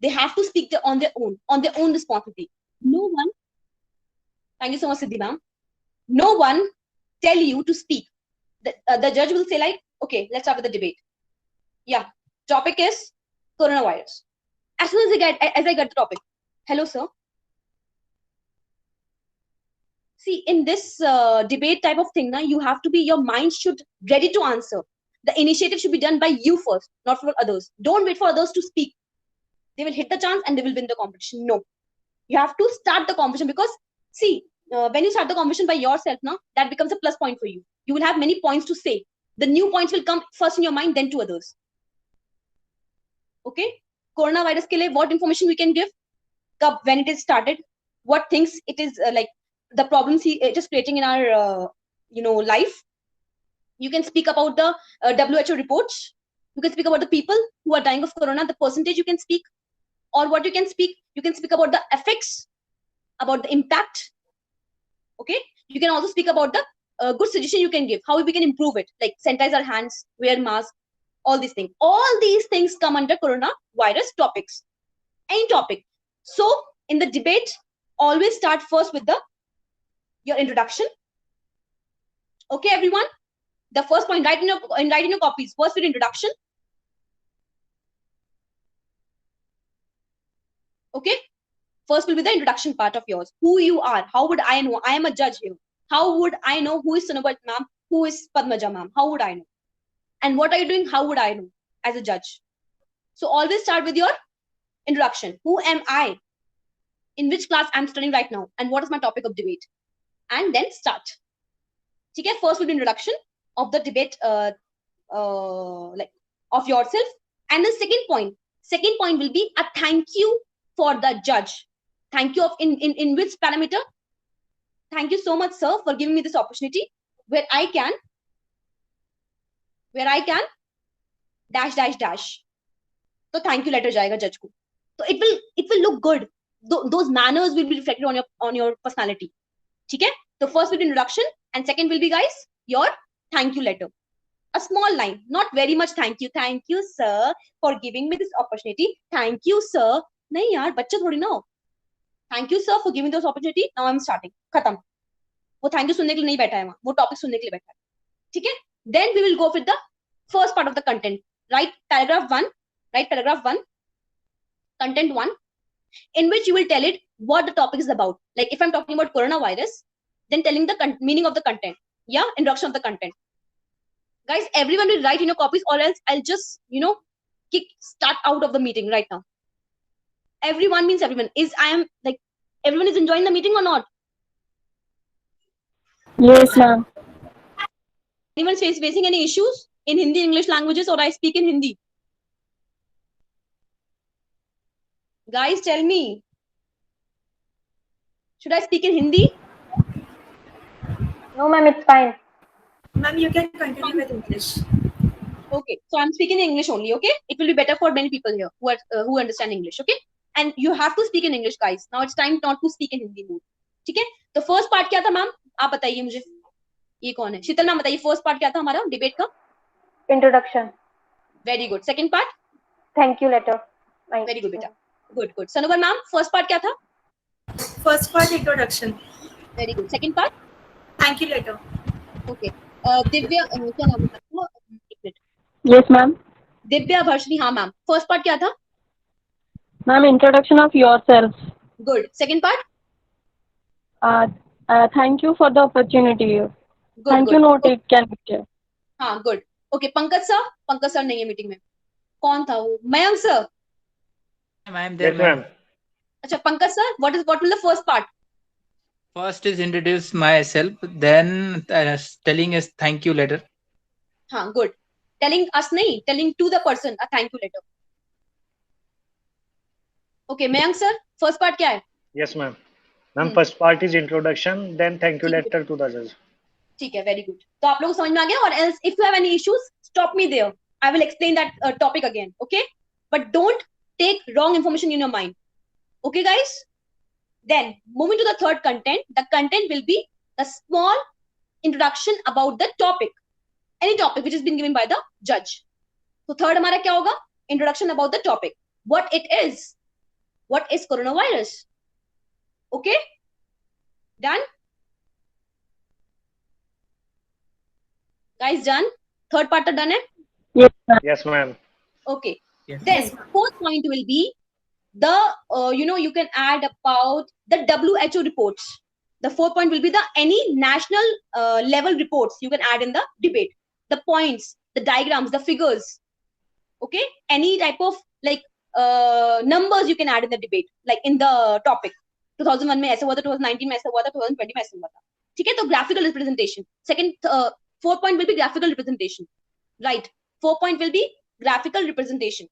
They have to speak on their own responsibility. No one, thank you so much, Siddhi ma'am. No one tell you to speak. The judge will say like, okay, let's start with the debate. Yeah, topic is coronavirus. As soon as I get the topic, hello sir. See, in this debate type of thing, you have to be, your mind should ready to answer. The initiative should be done by you first, not for others. Don't wait for others to speak. They will hit the chance and they will win the competition. No, you have to start the competition, because see, when you start the competition by yourself, that becomes a plus point for you. You will have many points to say. The new points will come first in your mind, then to others. Okay, coronavirus ke liye, what information we can give, when it is started, what things it is like, the problems it is creating in our life. You can speak about the WHO reports. You can speak about the people who are dying of corona, the percentage you can speak. Or what you can speak about the effects, about the impact. Okay, you can also speak about the good suggestion you can give, how we can improve it, like sanitize our hands, wear mask, all these things. All these things come under coronavirus topics, any topic. So in the debate, always start first with your introduction. Okay, everyone, the first point, write in your copies, first with introduction. Okay, first will be the introduction part of yours. Who you are, how would I know? I am a judge here. How would I know who is Sunubhat ma'am, who is Padmaja ma'am? How would I know? And what are you doing? How would I know as a judge? So always start with your introduction. Who am I? In which class I'm studying right now? And what is my topic of debate? And then start. Okay, first will be introduction of the debate, like of yourself. And the second point will be a thank you for the judge. Thank you of in which parameter? Thank you so much, sir, for giving me this opportunity where I can dash. So thank you letter jayega judge ko. So it will look good. Those manners will be reflected on your personality. Okay? So first will be introduction, and second will be, guys, your thank you letter. A small line, not very much thank you. Thank you, sir, for giving me this opportunity. Thank you, sir. Nahi yaar, bachcha thodi na ho. Thank you, sir, for giving this opportunity. Now I'm starting. Khatam. वो thank you सुनने के लिए नहीं बैठा है वहाँ, वो topic सुनने के लिए बैठा है. ठीक है? Then we will go with the first part of the content. Write paragraph 1, content 1, in which you will tell it what the topic is about. Like if I'm talking about coronavirus, then telling the meaning of the content. Yeah, introduction of the content. Guys, everyone will write in your copies, or else I'll just, start out of the meeting right now. Everyone means everyone. Everyone is enjoying the meeting or not? Yes, ma'am. Anyone facing any issues in Hindi, English languages, or I speak in Hindi? Guys, tell me. Should I speak in Hindi? No, ma'am, it's fine. Ma'am, you can continue with English. Okay, so I'm speaking in English only, okay? It will be better for many people here who understand English, okay? And you have to speak in English, guys. Now it's time not to speak in Hindi more. ठीक है? तो first part क्या था, ma'am? आप बताइए मुझे. ये कौन है? शीतल मैम बताइए, first part क्या था हमारा debate का? Introduction. Very good. Second part? Thank you letter. Very good, बेटा. Good. Sanubar ma'am, first part क्या था? First part, introduction. Very good. Second part? Thank you letter. Okay. Divya क्या नाम है? एक minute. Yes, ma'am. Divya Varshini, हाँ ma'am. First part क्या था? Ma'am, introduction of yourself. Good. Second part? Thank you for the opportunity. Good. Thank you note it can be there. हाँ, good. Okay, Pankaj sir नहीं है मीटिंग में. कौन था वो? Mayank sir. I am there, Yes, ma'am. अच्छा, Pankaj sir, what will the first part? First is introduce myself, then telling us thank you letter. हाँ, good. Telling us नहीं, telling to the person a thank you letter. Okay, Mayank sir, first part क्या है? Yes, ma'am. Ma'am, first part is introduction, then thank you letter to the judge. ठीक है, very good. तो आप लोगों को समझ में आ गया? और else if you have any issues, stop me there. I will explain that topic again. Okay? But don't take wrong information in your mind. Okay, guys? Then moving to the third content. The content will be a small introduction about the topic. Any topic which has been given by the judge. So third हमारा क्या होगा? Introduction about the topic. What it is, what is coronavirus. Okay, done? Guys, done? Third part done hai? Yes, ma'am. Yes, ma'am. Okay. Yes. Then Yes, ma'am. fourth point will be the you can add about the WHO reports. The fourth point will be the any national level reports you can add in the debate. The points, the diagrams, the figures. Okay, any type of like numbers you can add in the debate, like in the topic. 2001 में ऐसा हुआ था, 2019 में ऐसा हुआ था, 2020 में ऐसा हुआ था. ठीक है, तो graphical representation. Fourth point will be graphical representation. Right. 4 point will be graphical representation.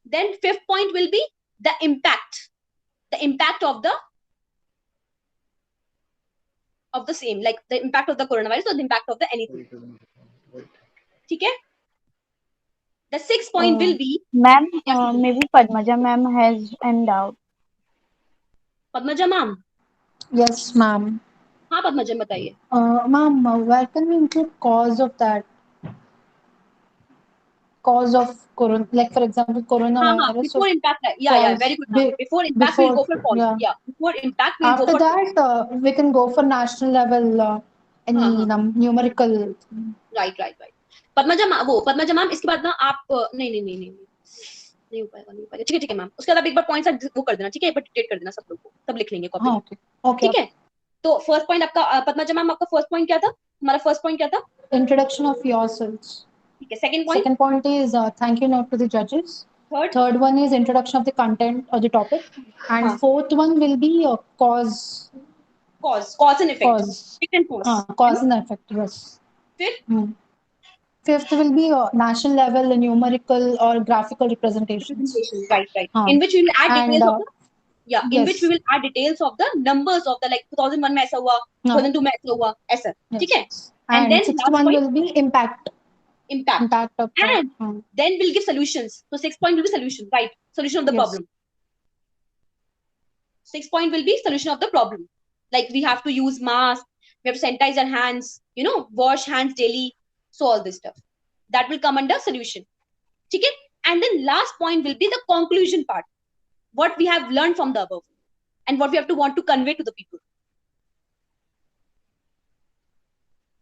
Then fifth point will be the impact of the same, like the impact of the coronavirus or the impact of the anything. Okay. The sixth point will be Ma'am, Yes, ma'am. maybe Padmaja ma'am has an doubt. Padmaja ma'am. Yes, ma'am. हाँ पद्मजा बताइए. Ma'am, where can we include cause of that? Cause of corona, like for example, हाँ coronavirus. before impact. Yeah, cause very good. Ma'am. Before impact we'll go for cause. yeah. Before impact we'll After go for that, we can go for national level any numerical. right. Padmaja ma'am इसके बाद ना आप नहीं हो पाएगा. ठीक है ma'am. उसके बाद आप एक बार पॉइंट्स वो कर देना. ठीक है, एक बार डिटेक्ट कर देना सब लोग को, तब लिख लेंगे कॉपी. हाँ, okay. ठीक है. तो फर्स्ट पॉइंट आपका पद्मजा मैम, आपका फर्स्ट पॉइंट क्या था? हमारा फर्स्ट पॉइंट क्या था? Introduction of yourselves. ठीक है. Second point. Second point is thank you note to the judges. Third. Third one is introduction of the content or the topic. And हाँ. fourth one will be cause and effect. cause. Second cause. Cause and effect, yes. Fifth. Fifth will be national level numerical or graphical representations. Right. In which we will add And, details of the in yes. which we will add details of the numbers of the like 2001 में ऐसा हुआ, 2002 में ऐसा हुआ, ऐसा. ठीक है. And then sixth last one point, will be impact of and then we'll give solutions. So sixth point will be solution, right? Solution of the Yes. problem. Sixth point will be solution of the problem. Like we have to use mask, we have to sanitize our hands, wash hands daily. So all this stuff that will come under solution. Okay. And then last point will be the conclusion part. What we have learned from the above and what we have to want to convey to the people.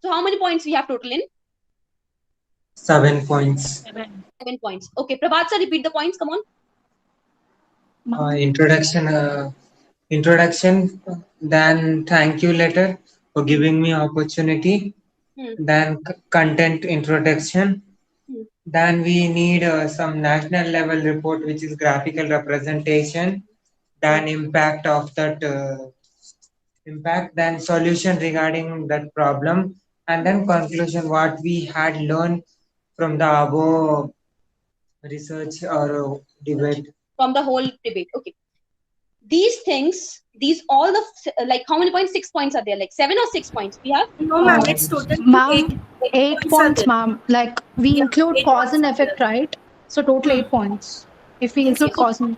So how many points we have total in? 7 points. 7 points. Okay, Prabhat sir, repeat the points. Come on. Introduction, then thank you letter for giving me opportunity, then content introduction, then we need some national level report which is graphical representation, then impact of that impact, then solution regarding that problem, and then conclusion what we had learned from the above research or debate. From the whole debate. Okay. These things, all the, like how many points? 6 points are there? Like 7 or 6 points we have? No, ma'am, it's total Ma'am, 8 points points, are there. ma'am. Like we include Eight cause and points are effect, right? So total 8 points. If we include cause and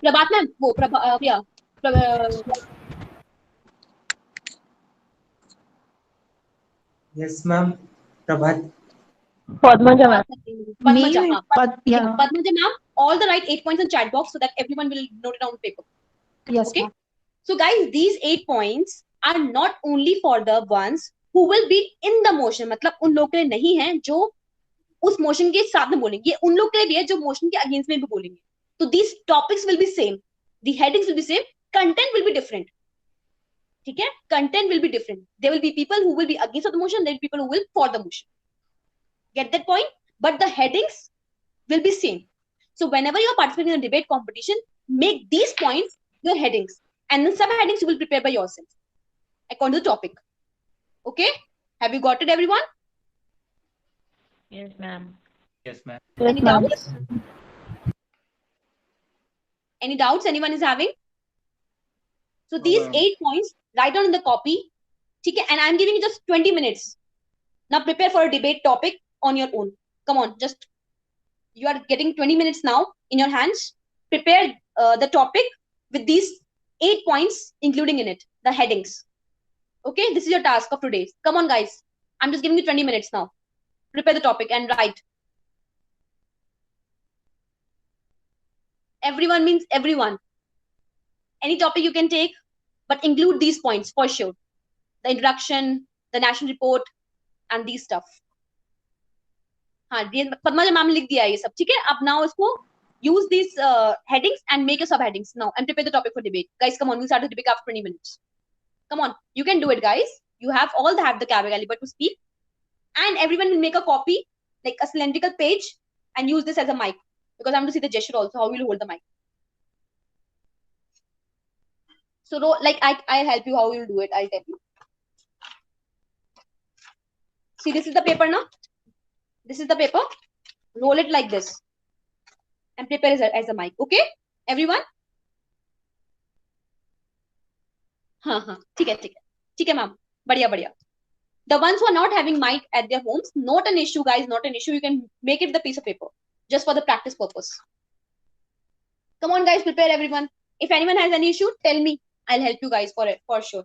Prabhat ma'am, Yes, ma'am. Prabhat. Padmaja ma'am. Padmaja ma'am, all the right 8 points in chat box so that everyone will note it down on paper. Yes. Okay. Ma'am. So guys, these 8 points are not only for the ones who will be in the motion. मतलब उन लोग के लिए नहीं है जो उस motion के साथ में बोलेंगे. ये उन लोग के लिए भी है जो motion के against में भी बोलेंगे. So these topics will be same. The headings will be same. Content will be different. ठीक है? Content will be different. There will be people who will be against the motion. There will be people who will for the motion. Get that point? But the headings will be same. So whenever you are participating in a debate competition, make these points your headings. And then some headings you will prepare by yourself according to the topic. Okay? Have you got it, everyone? Yes, ma'am. Any doubts? Any doubts anyone is having? So these 8 points, write down in the copy. Okay? And I'm giving you just 20 minutes. Now prepare for a debate topic on your own. Come on, just you are getting 20 minutes now in your hands. Prepare the topic with these 8 points, including in it, the headings. Okay, this is your task of today. Come on, guys. I'm just giving you 20 minutes now. Prepare the topic and write. everyone means everyone. Any topic you can take, but include these points for sure. The introduction, the national report, and these stuff. हाँ, Padmaja ma'am लिख दिया ये सब, ठीक है? अब now इसको use these headings and make your subheadings now and prepare the topic for debate. Guys, come on, we'll start the debate after 20 minutes. Come on, you can do it, guys. You have the caliber to speak, and everyone will make a copy, like a cylindrical page, and use this as a mic, because I'm going to see the gesture also, how will you hold the mic. So, like, I'll help you how you'll do it. I'll tell you. See, this is the paper now. This is the paper. Roll it like this and prepare as a mic. Okay, everyone? हाँ, ठीक है ma'am. बढ़िया. The ones who are not having mic at their homes, not an issue, guys, not an issue. You can make it the piece of paper just for the practice purpose. Come on, guys, prepare everyone. If anyone has any issue, tell me. I'll help you guys for sure.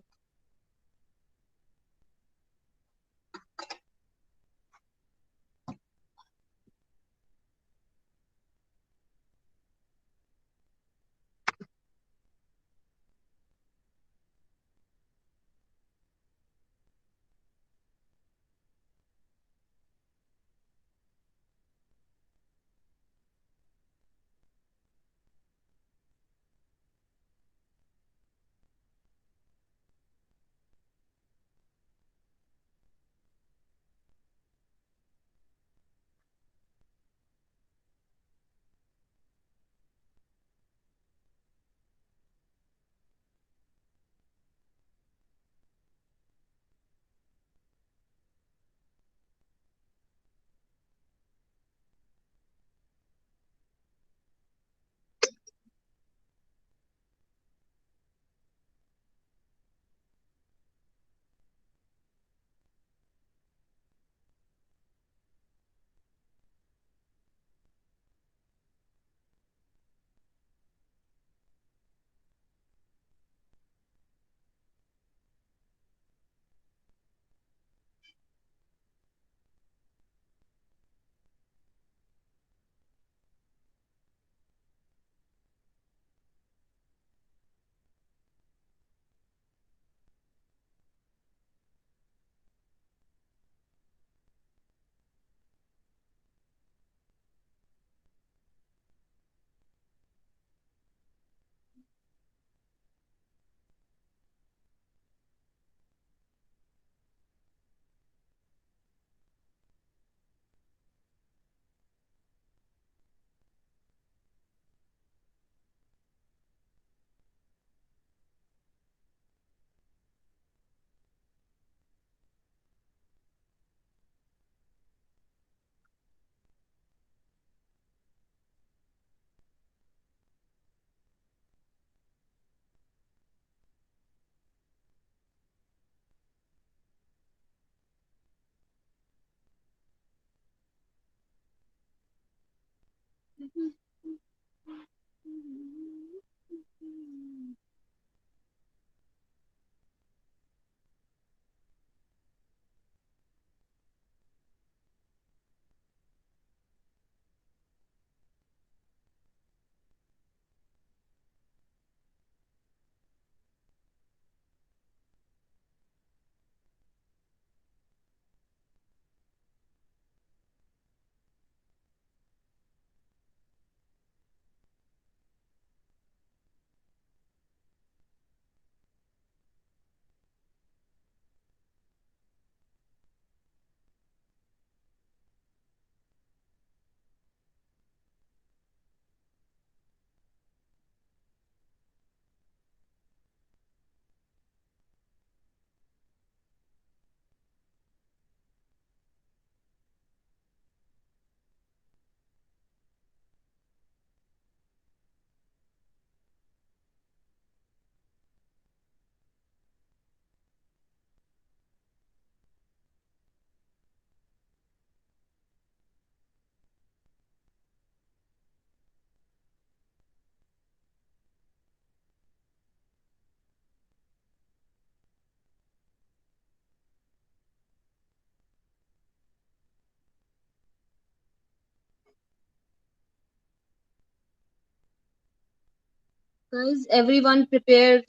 Guys, everyone prepare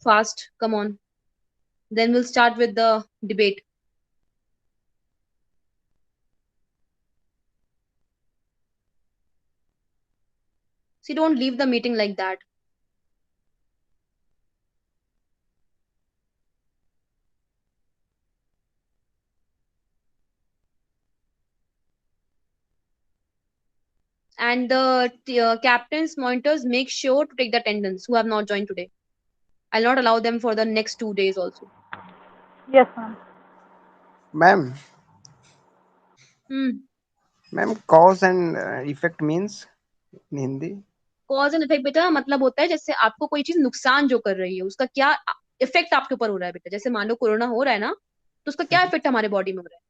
fast. Come on. Then we'll start with the debate. See, don't leave the meeting like that. And the captains, monitors, make sure to take the attendance who have not joined today. I'll not allow them for the next 2 days also. Yes, ma'am. Ma'am, ma'am, cause and effect means in Hindi? Cause and effect बेटा मतलब होता है जैसे आपको कोई चीज नुकसान जो कर रही है उसका क्या इफेक्ट आपके ऊपर हो रहा है बेटा. जैसे मान लो कोरोना हो रहा है ना, तो उसका क्या इफेक्ट हमारे बॉडी में हो रहा है,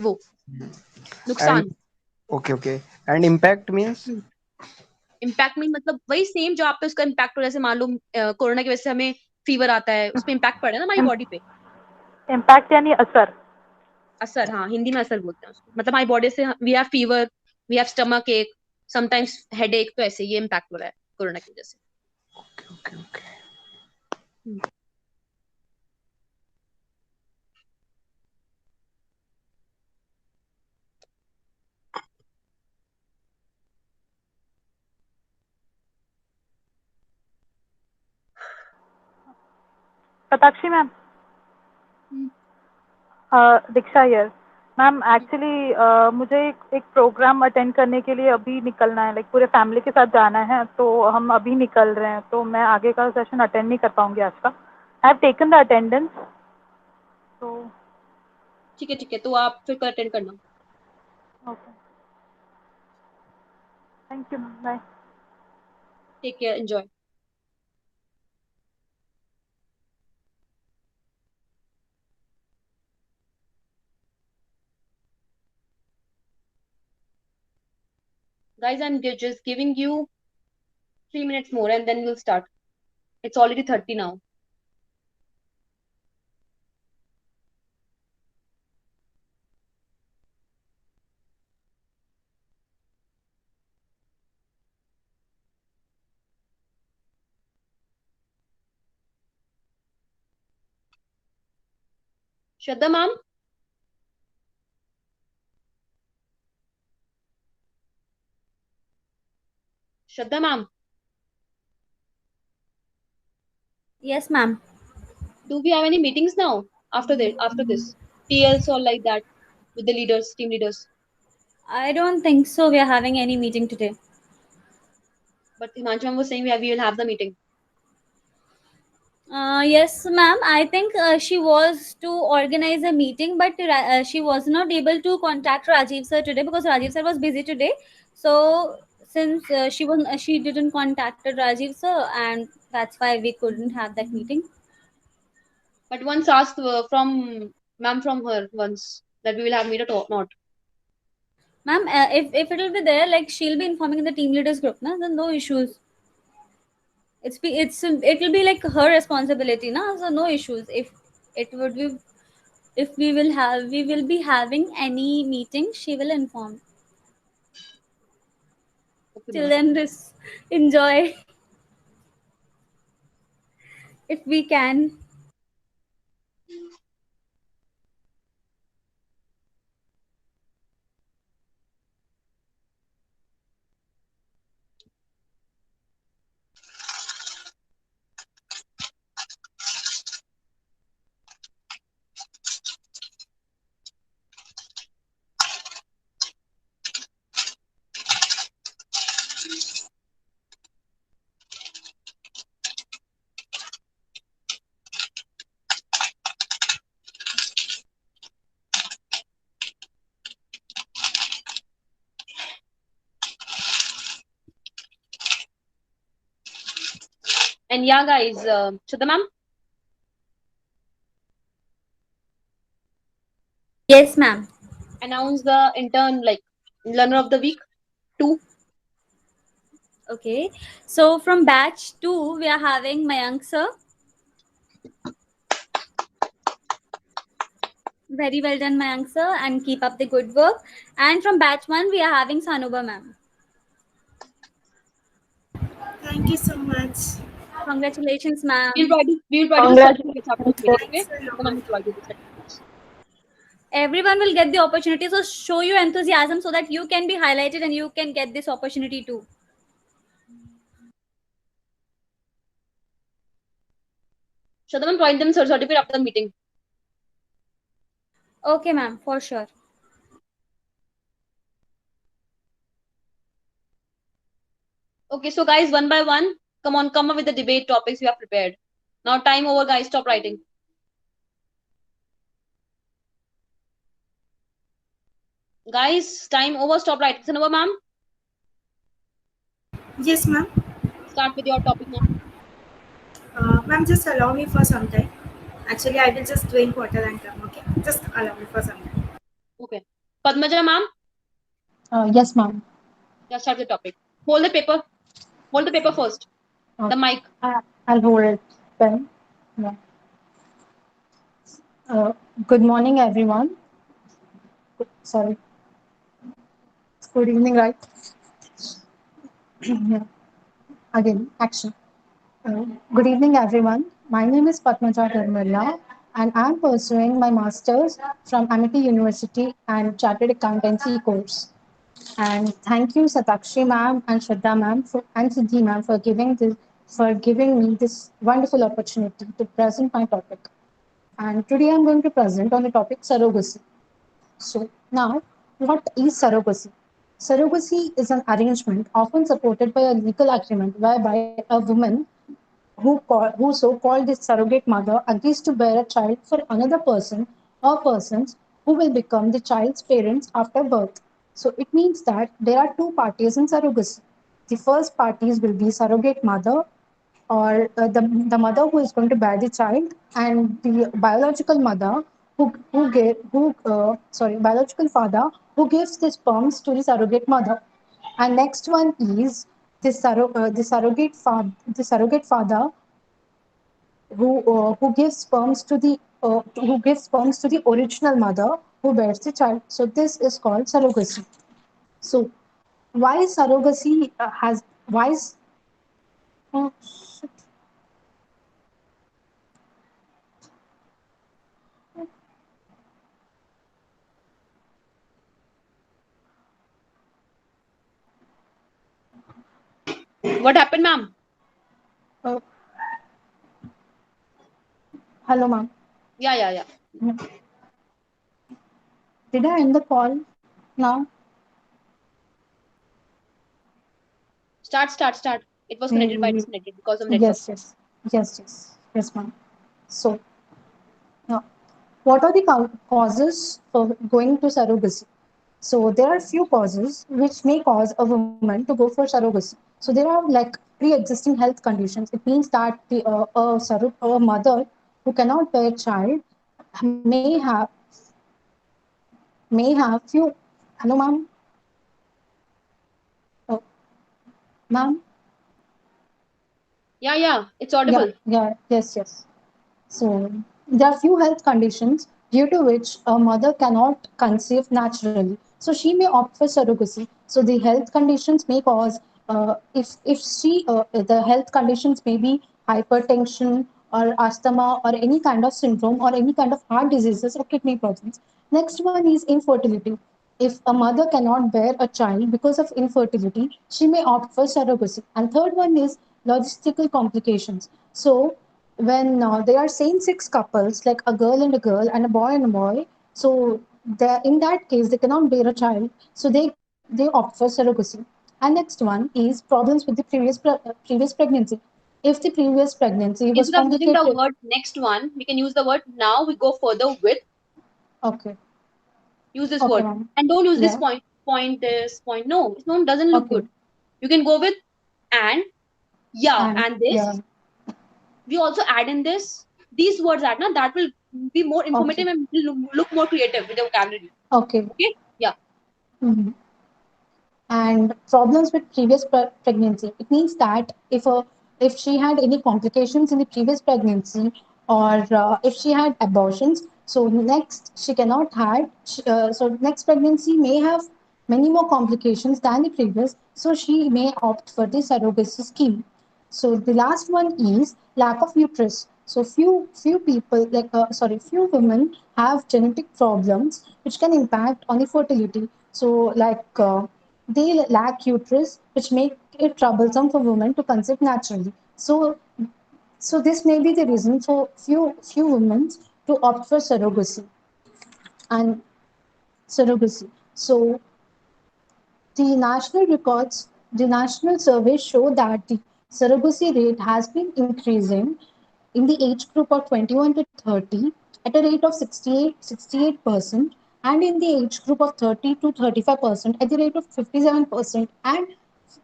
वो नुकसान. And okay. And impact means? Impact mean मतलब वही सेम जो आप पे उसका इम्पैक्ट हो रहा है. जैसे मान लो कोरोना की वजह से हमें फीवर आता है, उस पर इम्पैक्ट पड़ रहा है ना हमारी बॉडी पे. इम्पैक्ट यानी असर. असर, हाँ हिंदी में असर बोलते हैं उसको. मतलब हमारी बॉडी से we have fever, we have stomach ache, sometimes headache, तो ऐसे ये इम्पैक्ट हो रहा है कोरोना की वजह से. Okay. Patakshi ma'am. Diksha here. Ma'am actually मुझे एक प्रोग्राम अटेंड करने के लिए अभी निकलना है, लाइक पूरे फैमिली के साथ जाना है, तो हम अभी निकल रहे हैं, तो मैं आगे का सेशन अटेंड नहीं कर पाऊंगी आज का. I have taken the attendance. तो ठीक है तो आप फिर कल अटेंड करना. Okay, thank you ma'am, bye. Take care, enjoy. Guys, I'm just giving you 3 minutes more and then we'll start. It's already 30 now. Shraddha ma'am? Shraddha ma'am? Yes, ma'am. Do we have any meetings now after this? TLs or like that with the leaders, team leaders? I don't think so. We are having any meeting today. But Himanshu ma'am was saying we will have the meeting. Yes, ma'am. I think she was to organize a meeting, but she was not able to contact Rajiv sir today because Rajiv sir was busy today. So since she didn't contact Rajiv sir, and that's why we couldn't have that meeting. But once asked from ma'am from her once that we will have meet or not. Ma'am, if it will be there, like she'll be informing the team leaders group, na, then no issues. It will be like her responsibility, na, so no issues. If we will be having any meeting, she will inform. Okay, Till then, just enjoy if we can. And yeah, guys, Shraddha ma'am? Yes, ma'am. Announce the intern, like learner of the week 2. Okay. So from batch 2, we are having Mayank sir. Very well done, Mayank sir, and keep up the good work. And from batch 1, we are having Sanuba ma'am. Thank you so much. Congratulations, ma'am. We'll provide you the certificates after this meeting. Okay? Thanks a lot. So, ma'am, we'll provide you the certificates. Everyone will get the opportunity. So show your enthusiasm so that you can be highlighted and you can get this opportunity too. Shraddha ma'am, provide them certificate after the meeting. Okay, ma'am, for sure. Okay, so guys, one by one, come on, come up with the debate topics you have prepared. Now, time over, guys. Stop writing. Guys, time over. Stop writing. Sanova ma'am, Yes, ma'am. start with your topic now. Ma'am, just allow me for some time. Actually, I will just drink water and come. Okay, just allow me for some time. Okay. Padmaja ma'am, Yes, ma'am. just start the topic. Hold the paper. Hold the paper first. The mic. I'll hold it. Pen. Yeah. Good morning, everyone. Sorry. Good evening, right? Yeah. Again, action. Good evening, everyone. My name is Padmaja Dharmilla, and I'm pursuing my master's from Amity University and Chartered Accountancy course. And thank you, Satakshi ma'am and Shraddha ma'am and Siddhi ma'am for giving me this wonderful opportunity to present my topic. And today I'm going to present on the topic surrogacy. So now, what is surrogacy? Surrogacy is an arrangement often supported by a legal agreement whereby a woman who so-called is surrogate mother agrees to bear a child for another person or persons who will become the child's parents after birth. So it means that there are two parties in surrogacy. The first parties will be surrogate mother or the mother who is going to bear the child and the biological mother biological father who gives the sperms to the surrogate mother. And next one is the surrogate father who gives sperms to the original mother who bears the child. So this is called surrogacy. So why surrogacy has why is oh, shit. What happened, ma'am? Uh, hello, ma'am. Yeah. Did I end the call now? Start. It was connected by disconnected because of network. Yes, ma'am. So, what are the causes for going to surrogacy? So there are few causes which may cause a woman to go for surrogacy. So there are like pre-existing health conditions. It means that a mother who cannot bear a child may have few. Hello, ma'am. Oh, ma'am. Yeah. It's audible. Yes. So there are few health conditions due to which a mother cannot conceive naturally. So she may opt for surrogacy. So the health conditions may cause, the health conditions may be hypertension or asthma or any kind of syndrome or any kind of heart diseases or kidney problems. Next one is infertility. If a mother cannot bear a child because of infertility, she may opt for surrogacy. And third one is logistical complications. So when they are same-sex couples, like a girl and a boy, so in that case they cannot bear a child, so they opt for surrogacy. And next one is problems with the previous pregnancy. If the previous pregnancy was Instead of using the complicated, word next one, we can use the word now. We go further with. okay, Use this okay, word ma'am. and don't use this Yeah. point. No, it doesn't look Okay. good. You can go with and and this. Yeah. We also add in this. These words add now that will be more informative and will look more creative with the vocabulary. Okay. Yeah. Mhm. And problems with previous pregnancy. It means that if she had any complications in the previous pregnancy or if she had abortions, so next she cannot have. So next pregnancy may have many more complications than the previous. So she may opt for the surrogacy scheme. So the last one is lack of uterus. So few people few women have genetic problems which can impact on the fertility. So they lack uterus, which make it troublesome for women to conceive naturally. So this may be the reason for few women to opt for surrogacy and surrogacy. So the national surveys show that the surrogacy rate has been increasing in the age group of 21 to 30 at a rate of 68%, and in the age group of 30 to 35% at the rate of 57%, and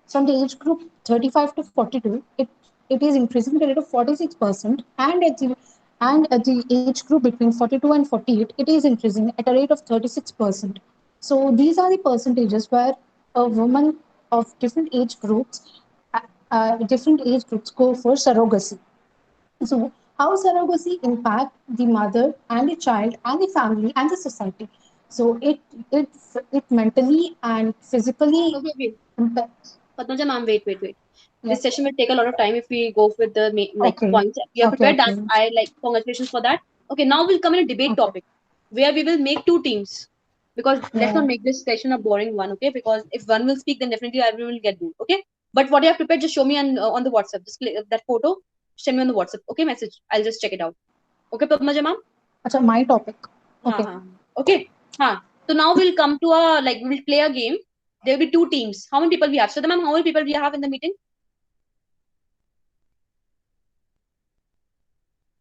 from the age group 35 to 42, it is increasing at the rate of 46%, and at the age group between 42 and 48, it is increasing at a rate of 36%. So these are the percentages where a woman of different age groups go for surrogacy. So how surrogacy impact the mother and the child and the family and the society? So it mentally and physically impacts. Padmaja ma'am, wait. Yeah. This session will take a lot of time if we go with the Okay. points. You have prepared Okay. that. I congratulations for that. Okay, now we'll come in a debate topic where we will make two teams, because let's not make this session a boring one. Okay, because if one will speak, then definitely everyone will get bored. Okay, but what you have prepared, just show me on the WhatsApp. Just click that photo, send me on the WhatsApp. Okay, message. I'll just check it out. Okay, Padmaja ma'am. Achha, my topic. Okay. Okay. So now we'll come to we'll play a game. There will be two teams. How many people we have? So, ma'am, how many people we have in the meeting?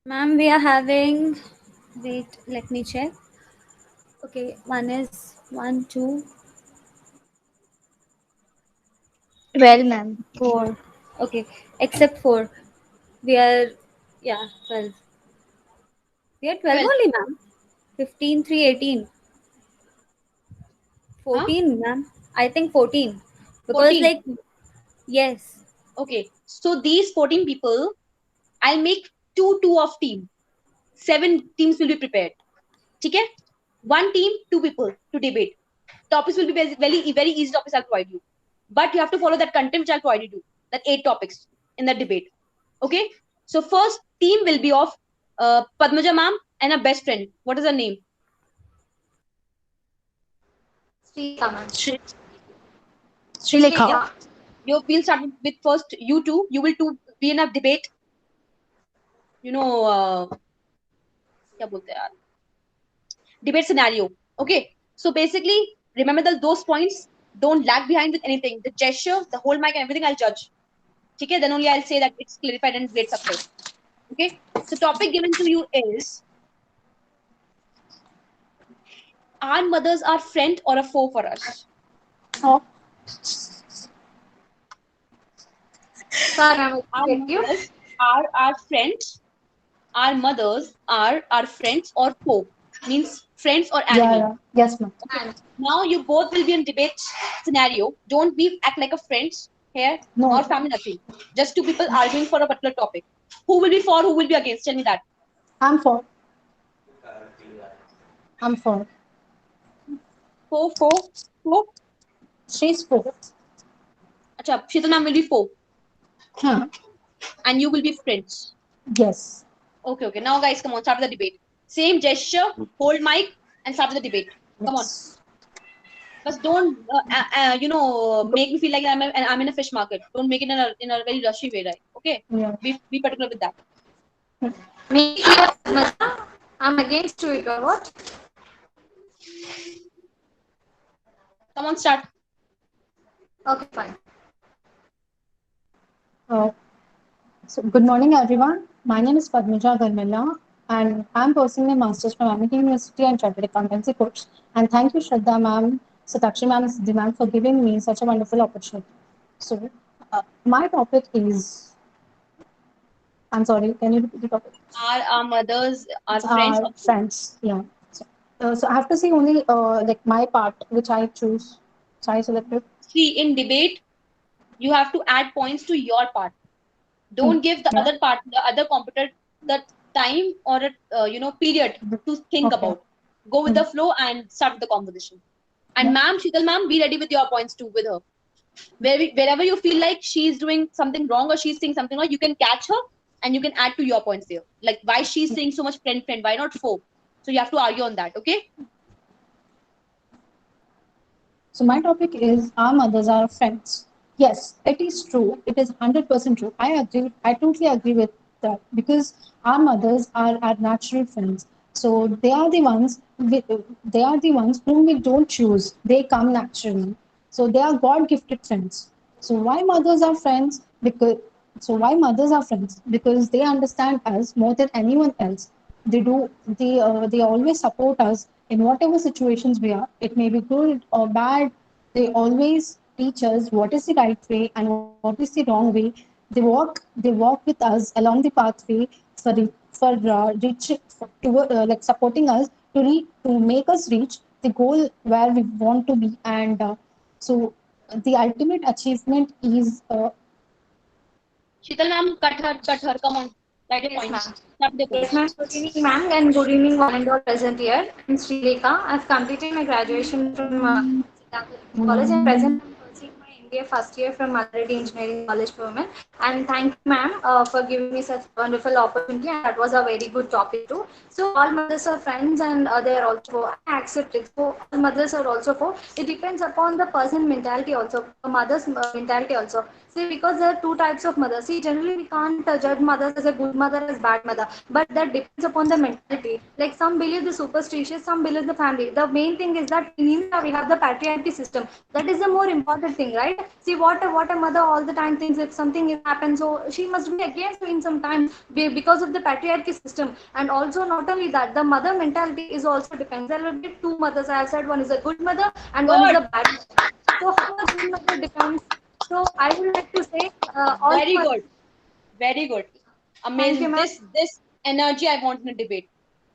Ma'am, we are having, wait, let me check. Okay, 1, 2, 12, ma'am. 4. Okay, except 4. We are, 12. We are 12 only, ma'am. 15, 3, 18. 14, ma'am. I think 14. Because 14. Yes. Okay. So these 14 people, I'll make two of team. 7 teams will be prepared. Okay? 1 team, 2 people to debate. Topics will be very easy topics I'll provide you. But you have to follow that content which I'll provide you. That 8 topics in that debate. Okay? So first team will be of Padmaja ma'am and a best friend. What is her name? Srilekha. We'll start with first you two. You will be in a debate. क्या बोलते हैं यार? Debate scenario. Okay. So basically, remember those points. Don't lag behind with anything. The gesture, the whole mic, and everything I'll judge. Okay. Then only I'll say that it's clarified and great success. Okay. So topic given to you is: our mothers are friend or a foe for us? Oh. Our mothers are our friends. Our mothers are our friends or foe. Means friends or enemy. Yeah. Yes, ma'am. Okay. Now you both will be in debate scenario. Don't act like a friends here or family, nothing. Just 2 people arguing for a particular topic. Who will be for? Who will be against? Tell me that. I'm for. I'm for. For? She's for. Acha, Sheetal ma'am will be for. And you will be friends. Yes. Okay. Now guys, come on, start the debate. Same gesture, hold mic, and start the debate. Come on. But don't make me feel like I'm in a fish market. Don't make it in a very rushy way, right? Okay. Yeah. Be particular with that. Me, I'm against it or what? Come on, start. Okay, fine. So good morning, everyone. My name is Padmaja Dharmilla, and I'm pursuing a master's from Amity University and Chartered Accountancy course. And thank you, Shraddha ma'am, Satakshi ma'am, and Siddhi ma'am for giving me such a wonderful opportunity. So my topic is, I'm sorry, can you repeat the topic? Are our mothers, our friends? Friends, yeah. So I have to see only my part, which I choose. So I selected. See, in debate, you have to add points to your part. Don't give the other part, the other competitor, the time or period to think about. Go with the flow and start the conversation. And ma'am, Sheetal ma'am, be ready with your points too with her. Wherever you feel like she's doing something wrong or she's saying something wrong, you can catch her and you can add to your points there. Like why she's saying so much friend, why not foe? So you have to argue on that, okay? So my topic is our mothers are friends. Yes, it is true. It is 100% true. I agree. I totally agree with that because our mothers are our natural friends. So they are the ones. They are the ones whom we don't choose. They come naturally. So they are God gifted friends. So why mothers are friends? Because they understand us more than anyone else. They do. They always support us in whatever situations we are. It may be good or bad. They always teach us what is the right way and what is the wrong way. They walk with us along the pathway for reach to like supporting us to make us reach the goal where we want to be. And so the ultimate achievement is Sheetal ma'am, cut her. Come on, write your Yes, points. ma'am. Start with your Yes, points. ma'am. Good evening, ma'am, and good evening, one and all present here. I'm Srilekha. I've completed my graduation from Siddhartha College and present I'm pursuing my MBA first year from Mother Reddy Engineering College for Women. And thank you, ma'am, for giving me such a wonderful opportunity. And that was a very good topic too. So all mothers are friends, and they are also. I accept it. So all mothers are also for. It depends upon the person mentality also, the mother's mentality also. See, because there are two types of mothers. See, generally we can't judge mothers as a good mother as bad mother, but that depends upon the mentality. Like some believe the superstitious, some believe the family. The main thing is that in India we have the patriarchy system. That is the more important thing, right? See, what a mother all the time thinks if something is happened, so she must be against you in some time because of the patriarchy system. And also not only that, the mother mentality is also depends. There will be two mothers. I have said one is a good mother and one is Good. a bad mother. So how a good mother depends. So I would like to say all Very mothers. good. Very good. Thank you, Amazing. ma'am. This energy I want in a debate.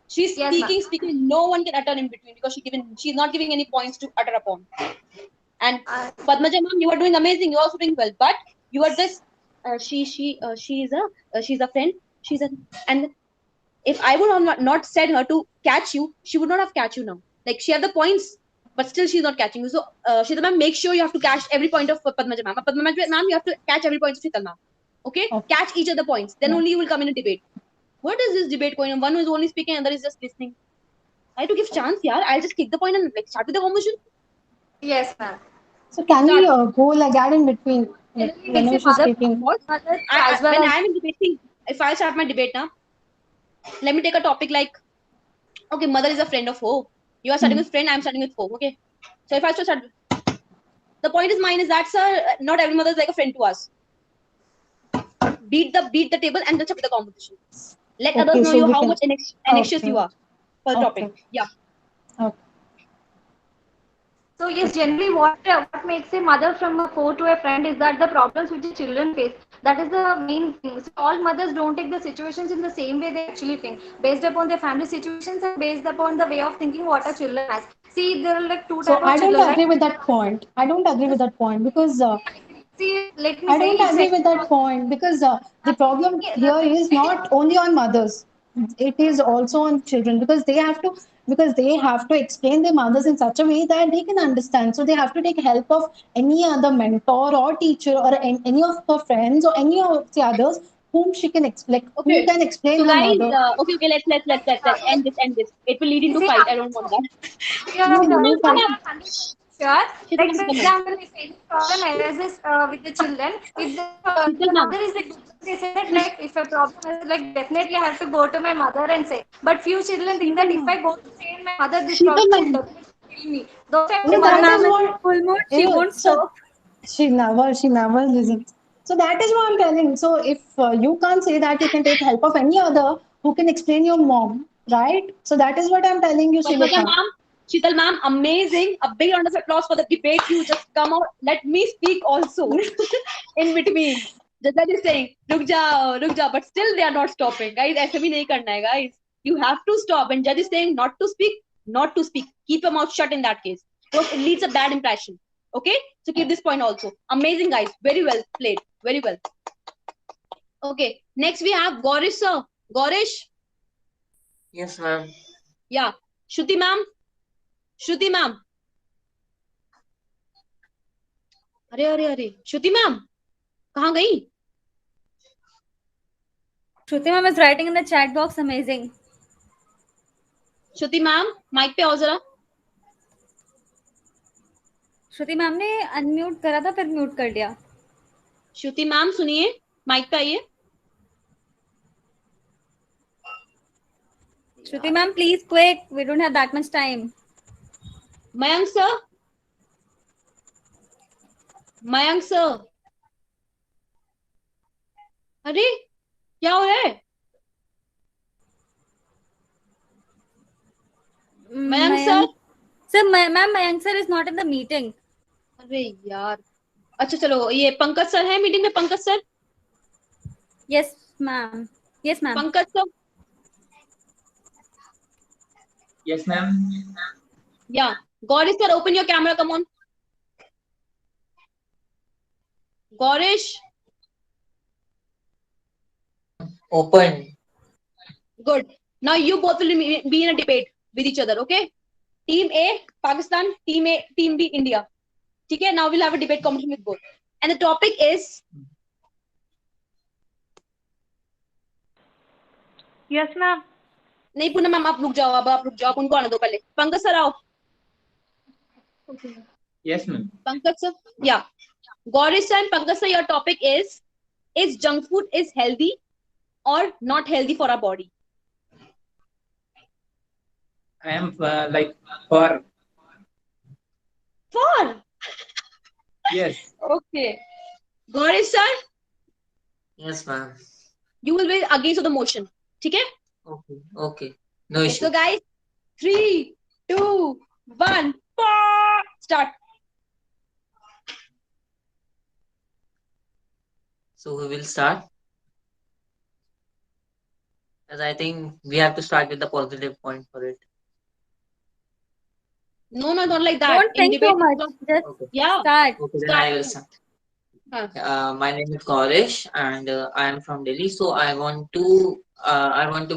She's Yes, ma'am. speaking. No one can utter in between because she's not giving any points to utter upon. And Padmaja ma'am, you are doing amazing. You're also doing well. But you are this. She's a friend. And if I would have not said her to catch you, she would not have catch you now. Like she have the points, but still she's not catching you. So Sheetal ma'am, make sure you have to catch every point of Padmaja ma'am. Padmaja ma'am, you have to catch every point of Sheetal ma'am. Okay? Catch each of the points. Then only you will come in a debate. What is this debate going on? One who is only speaking, other is just listening. I have to give chance, yeah. I'll just kick the point and like start with the conversation. Yes, ma'am. so. Can we go like that in between, like Generally, whenever it's a she's mother, speaking? mother as well When as. I'm in debating, if I start my debate now, let me take a topic like, okay, mother is a friend of foe. You are starting with friend, I'm starting with foe. Okay. So if I start, the point is mine is that, sir, not every mother is like a friend to us. Beat the table and then start with the competition. Let others know so you we how can. much anxious you Okay. are for the topic. Okay. Yeah. Okay. So yes, generally what makes a mother from a foe to a friend is that the problems which the children face. That is the main thing. So all mothers don't take the situations in the same way they actually think, based upon their family situations and based upon the way of thinking what a children has. See, there are like two So type of I don't children, right? agree with that point. I don't agree with that point because See, let me I say don't it's agree like with that point because the problem here is not only on mothers; it is also on children because they have to explain their mothers in such a way that they can understand. So they have to take help of any other mentor or teacher or any of her friends or any of the others whom she can explain, who Okay. can explain So her guys, mother. okay, let's end this. It will lead you into see, fight. I don't want that. we are No, we no are fight. 100% sure. Sheetal Like ma'am, for come on. example, if any problem arises with the children, if Sheetal the ma'am. mother is like they say that like if a problem is like definitely I have to go to my mother and say. But few children think that Sheetal if ma'am. I go to say my mother this Sheetal problem will ma'am. definitely kill me. Those type You of know, Sheetal that mothers ma'am is is are. in what full mood. you She know. won't So stop. she never listens. So that is what I'm telling. So if you can't say that, you can take help of any other who can explain your mom, right? So that is what I'm telling you, Padmaja Shileka. ma'am. Sheetal ma'am, amazing. A big round of applause for the debate. You just come out. Let me speak also in between. The judge is saying, ruk jao. But still they are not stopping. Guys, ऐसे भी नहीं करना है, guys. You have to stop. And judge is saying not to speak, not to speak. Keep your mouth shut in that case. Because it leads a bad impression. Okay? So keep this point also. Amazing, guys. Very well played. Very well. Okay. Next we have Gorish sir. Gorish. Yes, ma'am. Yeah. Shruti ma'am. Shruti ma'am. अरे अरे अरे, श्रुति ma'am कहाँ गई? Shruti ma'am is writing in the chat box. Amazing. Shruti ma'am mic पे आओ जरा. श्रुति ma'am ने unmute करा था फिर म्यूट कर दिया. श्रुति मैम सुनिए, माइक पे आइए. Shruti ma'am, please quick. We don't have that much time. Mayank sir. Mayank sir. अरे क्या हो रहा है? Mayank sir. Sir, ma'am, Mayank sir is not in the meeting. अरे यार. अच्छा चलो, ये पंकज सर है मीटिंग में. Pankaj sir. Yes ma'am. Yes ma'am. Pankaj sir. Yes, ma'am. Yeah. Gorish sir, open your camera. Come on. Gorish. Open. Good. Now you both will be in a debate with each other. Okay. Team A, Pakistan. Team B, India. Okay. Now we'll have a debate competition with both. And the topic is. Yes, ma'am. नहीं Poonam ma'am आप रुक जाओ. अब आप रुक जाओ. उनको आने दो पहले. पंकज सर आओ. Yes, ma'am. Pankaj sir, yeah. Gorish sir and Pankaj sir, your topic is junk food is healthy or not healthy for our body? I am like for. For? Yes. Okay. Gorish sir, Yes, ma'am. you will be against the motion. Okay? Okay. Okay. No issue. So guys, 3, 2, 1, start. So we will start. As I think we have to start with the positive point for it. No, not like that. Don't think so much. Just start. Okay, then I will start. My name is Gorish and I am from Delhi. So I want to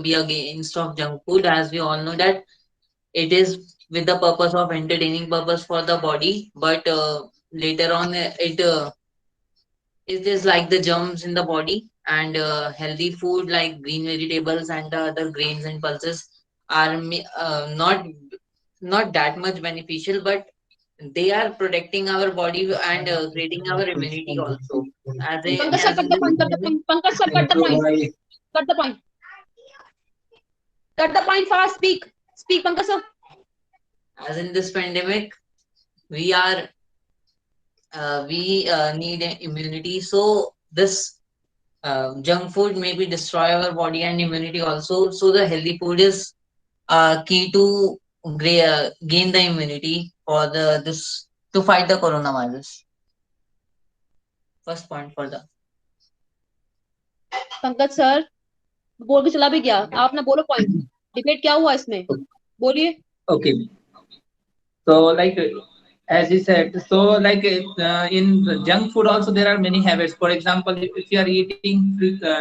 be against of junk food, as we all know that it is with the purpose of entertaining purpose for the body, but later on it is like the germs in the body, and healthy food like green vegetables and the other grains and pulses are not that much beneficial, but they are protecting our body and creating our immunity also. Pankaj sir, cut the point. Pankaj sir, cut the point. Cut the point. Cut the point fast. Speak, Pankaj sir. As in this pandemic, we need immunity, so this junk food maybe destroy our body and immunity also. So the healthy food is key to gain the immunity for this to fight the coronavirus. First point for the Pankaj sir बोल के चला भी गया. आप ना बोलो point. Debate क्या हुआ इसमें? बोलिए. Okay. So like as you said, so like in junk food also there are many habits. For example, if you are eating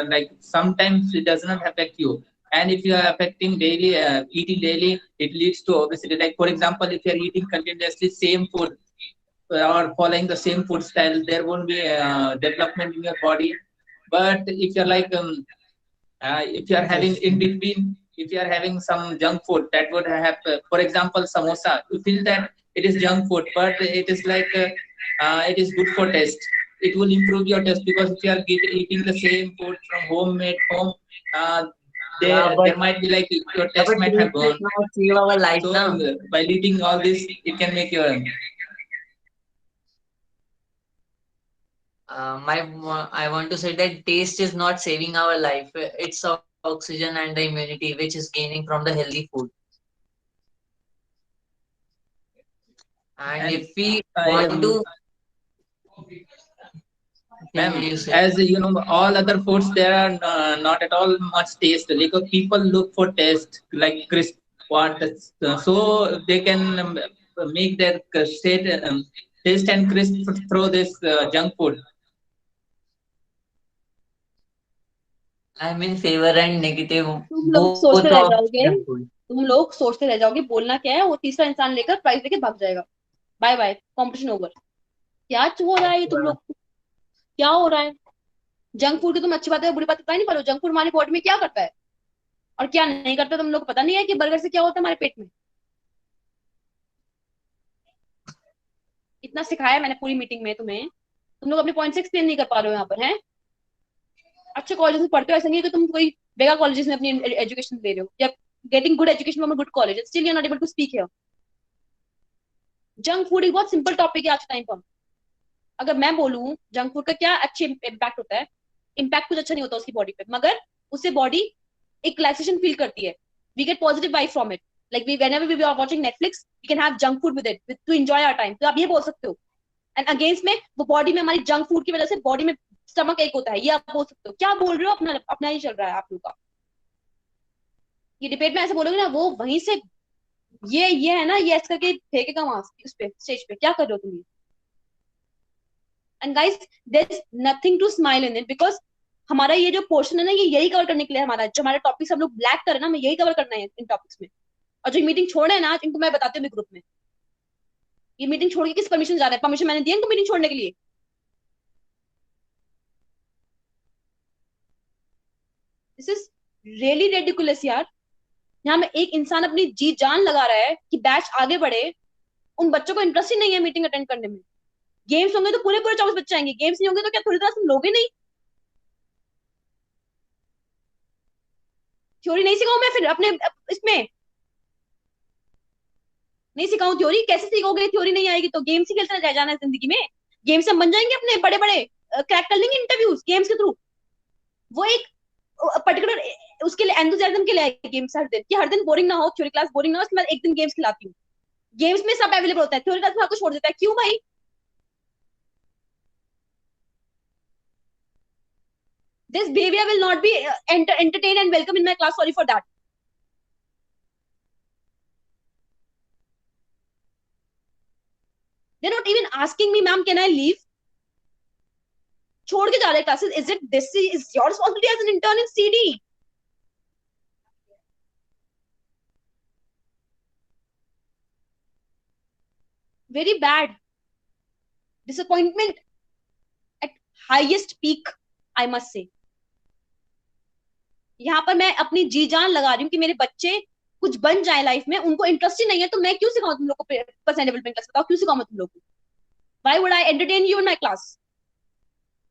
like sometimes it does not affect you, and if you are affecting daily eating daily, it leads to obesity. Like for example, if you are eating continuously same food or following the same food style, there won't be development in your body. But if you're like if you are having in between, if you are having some junk food that would have, for example, samosa, you feel that it is junk food, but it is like it is good for taste. It will improve your taste, because if you are eating the same food from homemade home, there might be like your taste might have gone. Save our life So now. by eating all this, it can make your I want to say that taste is not saving our life. It's oxygen and the immunity which is gaining from the healthy food. And if we want to, ma'am, as you know, all other foods there are not at all much taste. Like people look for taste, like crisp, so they can make their taste and crisp through this junk food. I'm in favor and negative. तुम लोग सोचते रह जाओगे. तुम लोग सोचते रह जाओगे बोलना क्या है. वो तीसरा इंसान लेकर प्राइज लेके भाग जाएगा. Bye bye. Competition over. क्या हो रहा है ये तुम लोग को? क्या हो रहा है? जंक फूड की तुम अच्छी बात है बुरी बात है नहीं पा रहे हो। जंक फूड हमारी बॉडी में क्या करता है और क्या नहीं करता तुम लोग को पता नहीं है कि बर्गर से क्या होता है हमारे पेट में। इतना सिखाया मैंने पूरी मीटिंग में तुम्हें, तुम लोग अपने पॉइंट से एक्सप्लेन नहीं कर पा रहे हो यहाँ पर हैं। अच्छे कॉलेज में पढ़ते हो, ऐसा नहीं है कि तुम कोई बेगा कॉलेजेस में अपनी एजुकेशन दे रहे हो। या getting good education from a good college, still you are not able to speak here. Junk food एक बहुत सिंपल टॉपिक है आज के टाइम पर। अगर मैं बोलूं जंक फूड का क्या अच्छे इम्पैक्ट होता है, इम्पैक्ट कुछ अच्छा नहीं होता उसकी बॉडी पे, मगर उससे बॉडी एक रिलैक्सेशन फील करती है। We get positive vibe from it. Like we whenever we are watching Netflix we can have junk food with it to enjoy our time. तो आप ये बोल सकते हो। एंड अगेंस्ट में वो बॉडी में हमारी जंक फूड की वजह से बॉडी में स्टमक एक होता है, ये आप बोल सकते हो। क्या बोल रहे हो? अपना अपना ही चल रहा है आप लोग का। ये डिबेट में ऐसे बोलोगे ना, वो वहीं से ये है ना, ये ऐसे करके फेंकेगा वहां उस पे स्टेज पे। क्या कर रहे हो तुम? And guys there is nothing to smile in it, because हमारा ये जो पोर्शन है ना, ये यही कवर करने के लिए हमारा जो हमारे टॉपिक्स हम लोग ब्लैक कर रहे हैं ना, हमें यही कवर करना है इन टॉपिक्स में। और जो मीटिंग छोड़े है ना आज, इनको मैं बताती हूँ ग्रुप में। ये मीटिंग छोड़ के किस परमिशन जा रहा है? परमिशन मैंने दिया इनको मीटिंग छोड़ने के लिए? दिस इज रियली रेडिकुलस यार। यहाँ में एक इंसान अपनी जी जान लगा रहा है कि बैच आगे बढ़े, उन बच्चों को इंटरेस्ट ही नहीं है मीटिंग अटेंड करने में। गेम्स होंगे तो पूरे पूरे 24 बच्चे आएंगे, गेम्स नहीं होंगे तो क्या थोड़ी देर तुम लोगे नहीं? थ्योरी नहीं सिखाऊं मैं फिर अपने इसमें? नहीं सिखाऊं थ्योरी? कैसे सीखोगे? थ्योरी नहीं आएगी तो गेम्स ही खेलते रह जाना है जिंदगी में। गेम्स से हम बन जाएंगे, अपने बड़े बड़े क्रैक कर लेंगे इंटरव्यूज गेम्स के थ्रू। वो एक पर्टिकुलर उसके लिए एंथुसियाज्म के लिए आएगी गेम्स हर दिन, कि हर दिन बोरिंग ना हो, थ्योरी क्लास बोरिंग ना हो, इसके बाद एक दिन गेम्स खिलाती हूँ। गेम्स में सब अवेलेबल होता है, थ्योरी क्लास में आपको छोड़ देता है। क्यों भाई? This behavior will not be entertained and welcome in my class. Sorry for that. They're not even asking me, ma'am, can I leave? छोड़ के जा रहे classes. Is it this is your responsibility as an intern in CD? Very bad. Disappointment at highest peak, I must say. यहाँ पर मैं अपनी जी जान लगा रही हूँ कि मेरे बच्चे कुछ बन जाए लाइफ में। उनको इंटरेस्ट ही नहीं है तो मैं क्यों सिखाऊं तुम लोग को पर्सनल डेवलपमेंट क्लास? बताओ क्यों सिखाऊं मैं तुम लोग को? Why would I entertain you in my class?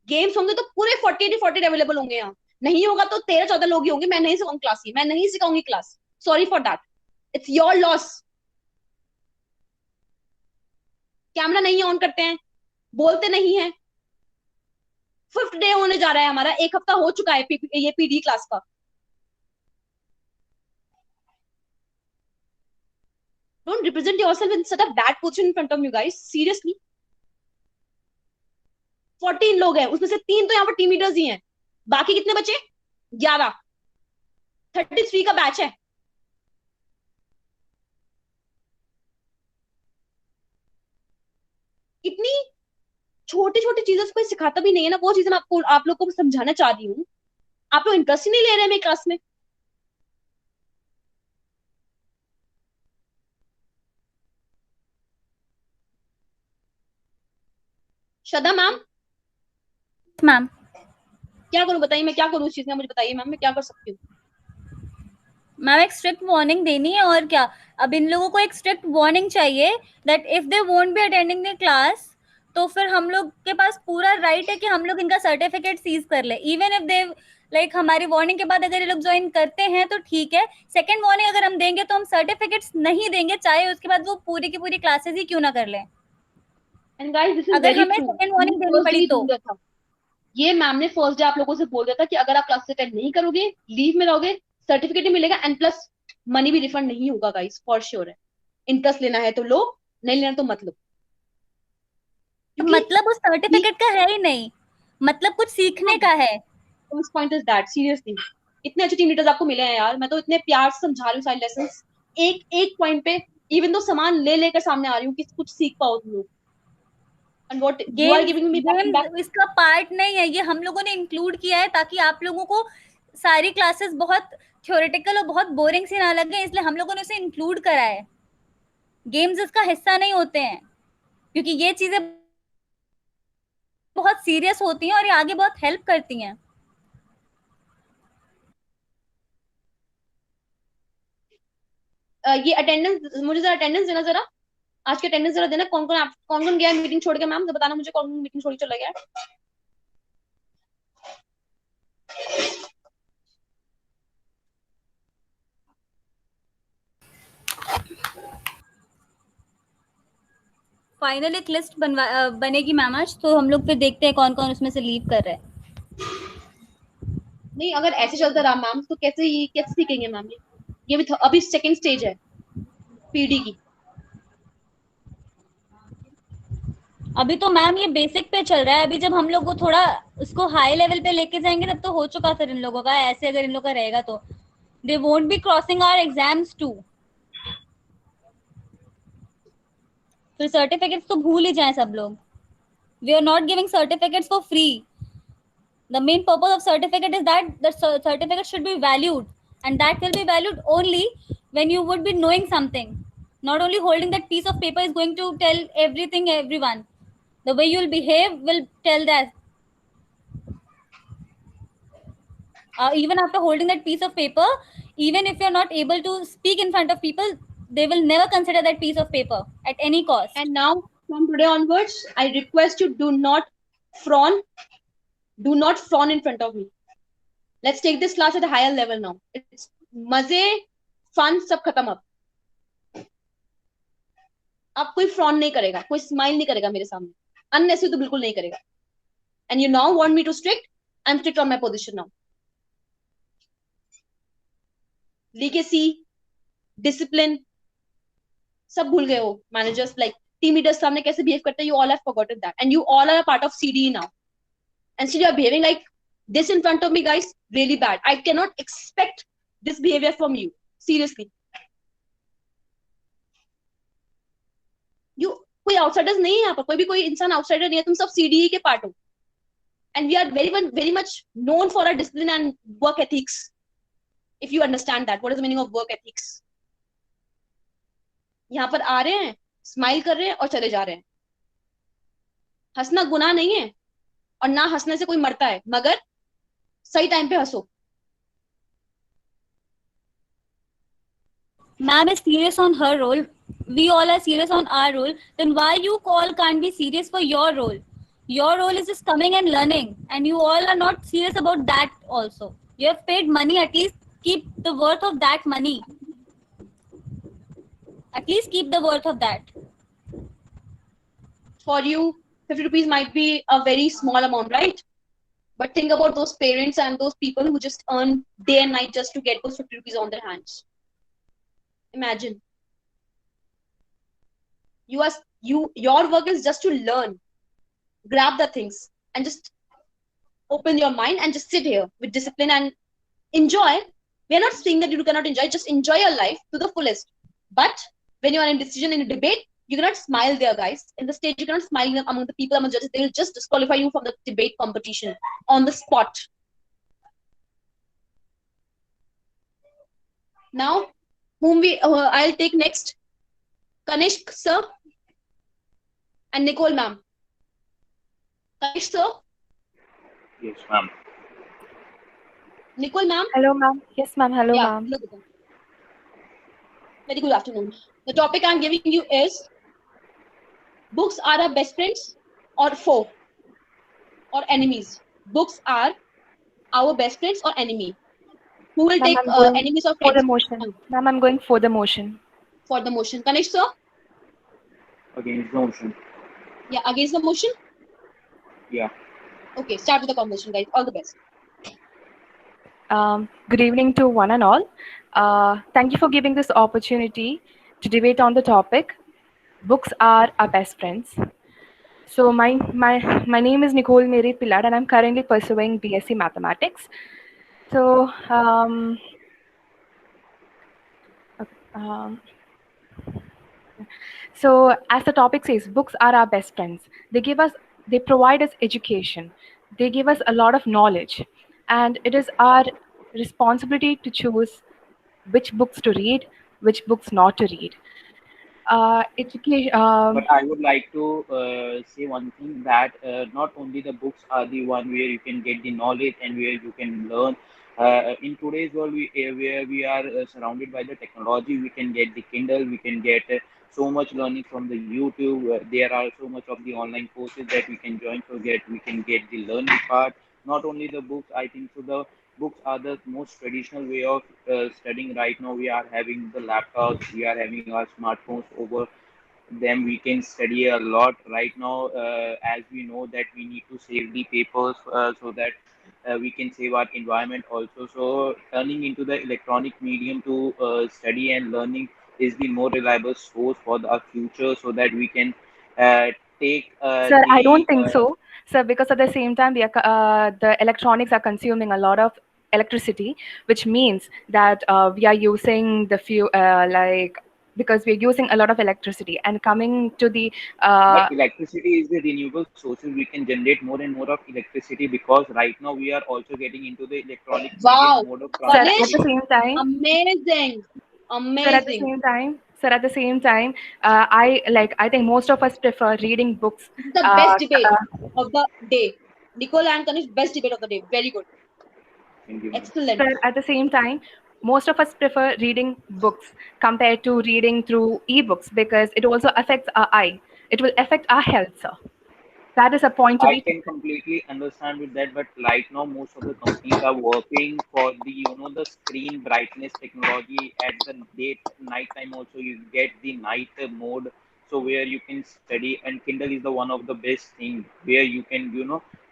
Games होंगे तो पूरे 40 अवेलेबल होंगे यहाँ। नहीं होगा तो 13-14 लोग ही होंगे। मैं नहीं सिखाऊंगी क्लास, मैं नहीं सिखाऊंगी class. Sorry for that, it's your loss. Camera नहीं ऑन करते हैं, बोलते नहीं है। 5th डे होने जा रहा है हमारा, 1 हफ्ता हो चुका है ये पीडी क्लास का। Don't represent yourself in such a bad position in front of you guys. Seriously. 14 लोग हैं, उसमें से 3 तो यहाँ पर टीम लीडर्स ही हैं। बाकी कितने बचे? 11। 33 का बैच है। इतनी छोटी छोटी चीजें कोई सिखाता भी नहीं है ना। वो चीजें मैं आपको आप लोग को समझाना चाह रही हूँ। आप लोग इंटरेस्ट ही नहीं ले रहे हैं मेरी क्लास में। श्रद्धा मैम। मैम क्या करूं बताइए? मैं क्या करूं उस चीज में? मुझे बताइए मैम, मैं क्या कर सकती हूँ? मैम एक स्ट्रिक्ट वार्निंग देनी है और क्या। अब इन लोगों को एक स्ट्रिक्ट वार्निंग चाहिए that if they won't be attending the class, तो फिर हम लोग के पास पूरा राइट है कि हम लोग इनका सर्टिफिकेट सीज कर ले। इवन इफ दे लाइक हमारी वार्निंग के बाद अगर ये लोग ज्वाइन करते हैं तो ठीक है। सेकंड वार्निंग अगर हम देंगे तो हम सर्टिफिकेट्स नहीं देंगे, चाहे उसके बाद वो पूरी की पूरी क्लासेस ही क्यों ना कर लें। एंड गाइस दिस इज अगर वेरी हमें ट्रू। सेकंड वार्निंग देनी पड़ी तो ये मैम ने फर्स्ट डे आप लोगों से बोल दिया था कि अगर आप क्लास अटेंड नहीं करोगे, लीव में रहोगे, सर्टिफिकेट नहीं मिलेगा एंड प्लस मनी भी रिफंड नहीं होगा। गाइस फॉर श्योर है। इंटरेस्ट लेना है तो लो, नहीं लेना तो मत लो। मतलब उस सर्टिफिकेट का है ही नहीं, मतलब कुछ सीखने का है। पॉइंट इज दैट सीरियसली इतने अच्छे टीम लीडर्स आपको मिले हैं यार। मैं तो इतने प्यार से समझा रही हूँ सारे लेसंस, एक एक पॉइंट पे इवन तो सामान ले लेकर सामने आ रही हूँ कि कुछ सीख पाओ तुम लोग। And what you are giving me back इसका पार्ट नहीं है, ये हम लोगों ने इंक्लूड किया है ताकि आप लोगों को सारी क्लासेस बहुत थ्योरेटिकल और बहुत बोरिंग सी ना लगे, इसलिए हम लोगों ने उसे इंक्लूड करा है। गेम्स इसका हिस्सा नहीं होते हैं क्योंकि ये चीजें बहुत सीरियस होती हैं और ये आगे बहुत हेल्प करती हैं। ये अटेंडेंस, मुझे जरा अटेंडेंस देना, जरा आज के अटेंडेंस जरा देना। कौन कौन गया मीटिंग छोड़ के? मैम बताना मुझे कौन मीटिंग छोड़ के चला गया। फाइनल एक लिस्ट बनेगी मैम आज, तो हम लोग फिर देखते हैं कौन कौन उसमें से लीव कर रहा है। नहीं, अगर ऐसे चलता रहा मैम तो कैसे सीखेंगे मैम? ये भी अभी सेकंड स्टेज है पीडी की। अभी तो मैम ये बेसिक पे चल रहा है, अभी जब हम लोग को थोड़ा उसको हाई लेवल पे लेके जाएंगे तब तो हो चुका फिर इन लोगों का। ऐसे अगर इन लोगों का रहेगा तो they won't be crossing our exams too. फिर सर्टिफिकेट्स तो भूल ही जाएं सब लोग। We are not giving certificates for free. The main purpose of certificate is that the certificate should be valued, and that will be valued only when you would be knowing something. Not only holding that piece of paper is going to tell everything, everyone. The way you will behave will tell that. Even after holding that piece of paper, even if you're not able to speak in front of people, they will never consider that piece of paper at any cost. And now from today onwards, I request you, do not frown. Do not frown in front of me. Let's take this class at a higher level now. It's मजे, fun सब खत्म अब कोई frown नहीं करेगा, कोई smile नहीं करेगा मेरे सामने, अननेसेसरी तो बिल्कुल नहीं करेगा। And you now want me to strict? I'm strict on my position now. Legacy, discipline, सब भूल गए हो। मैनेजर्स लाइक टीम लीडर्स सामने कैसे बिहेव करते हैं, you all have forgotten that, and you all are a part of CDE now. And still you are behaving like this in front of me, guys. Really bad. I cannot expect this behavior from you. Seriously. You कोई outsiders नहीं है यहाँ पर, कोई भी कोई इंसान outsider नहीं है, तुम सब CDE के part हो. And we are very much known for our discipline and work ethics. If you understand that, what is the meaning of work ethics? यहाँ पर आ रहे हैं, स्माइल कर रहे हैं और चले जा रहे हैं। हंसना गुनाह नहीं है और ना हंसने से कोई मरता है, मगर सही टाइम पे हंसो। Ma'am is serious on her role. We all are serious on our role. Then why you all can't be serious for your role? Your role is just coming and learning, and you all are not serious about that also. You have paid money, at least keep the worth of that money. At least keep the worth of that. For you, 50 rupees might be a very small amount, right? But think about those parents and those people who just earn day and night just to get those 50 rupees on their hands. Imagine. Your work is just to learn, grab the things, and just open your mind and just sit here with discipline and enjoy. We are not saying that you cannot enjoy, just enjoy your life to the fullest. But when you are in decision, in a debate, you cannot smile there, guys. In the stage, you cannot smile among the people, among the judges. They will just disqualify you from the debate competition on the spot. Now, I'll take next. Kanishk sir and Nicole ma'am. Kanishk sir. Yes, ma'am. Nicole ma'am. Hello, ma'am. Yes, ma'am. Hello, Yeah, ma'am. look at them. Very good afternoon. The topic I'm giving you is books are our best friends or foe or enemies. Books are our best friends or enemy. Who will Ma'am, take I'm going enemies or for friends? the motion. Ma'am, I'm going for the motion. For the motion. Kanishk sir? Against the motion. Yeah, against the motion? Yeah. Okay, start with the conversation, guys. All the best. Good evening to one and all. Thank you for giving this opportunity to debate on the topic. Books are our best friends. So my name is Nicole Mary Pilar, and I'm currently pursuing BSc Mathematics. So so as the topic says, books are our best friends. They provide us education. They give us a lot of knowledge, and it is our responsibility to choose which books to read, which books not to read. Education. But I would like to say one thing that not only the books are the one where you can get the knowledge and where you can learn. In today's world, where we are surrounded by the technology, we can get the Kindle, we can get so much learning from the YouTube. There are so much of the online courses that we can join, so get we can get the learning part. Not only the books, I think so. The books are the most traditional way of studying right now. We are having the laptops, we are having our smartphones over them. We can study a lot right now, as we know that we need to save the papers so that we can save our environment also. So turning into the electronic medium to study and learning is the more reliable source for our future, so that we can take Sir, I don't the think so, sir, because at the same time, the electronics are consuming a lot of electricity, which means that we are using the few, because we're using a lot of electricity. And coming to the but electricity is the renewable sources. We can generate more and more of electricity, because right now we are also getting into the electronic Wow, medium mode of sir, at the transportation. same time, amazing, sir, at the amazing. same time, I think most of us prefer reading books. This is the best debate of the day. Nicole and Kanish, best debate of the day. Very good. Excellent. Sir, at the same time, most of us prefer reading books compared to reading through ebooks, because it also affects our eye. It will affect our health, sir. That is a point to I be. can completely understand with that, but right now most of the companies are working for the the screen brightness technology at the night time also. You get the night mode, so where you can study, and Kindle is the one of the best thing where you can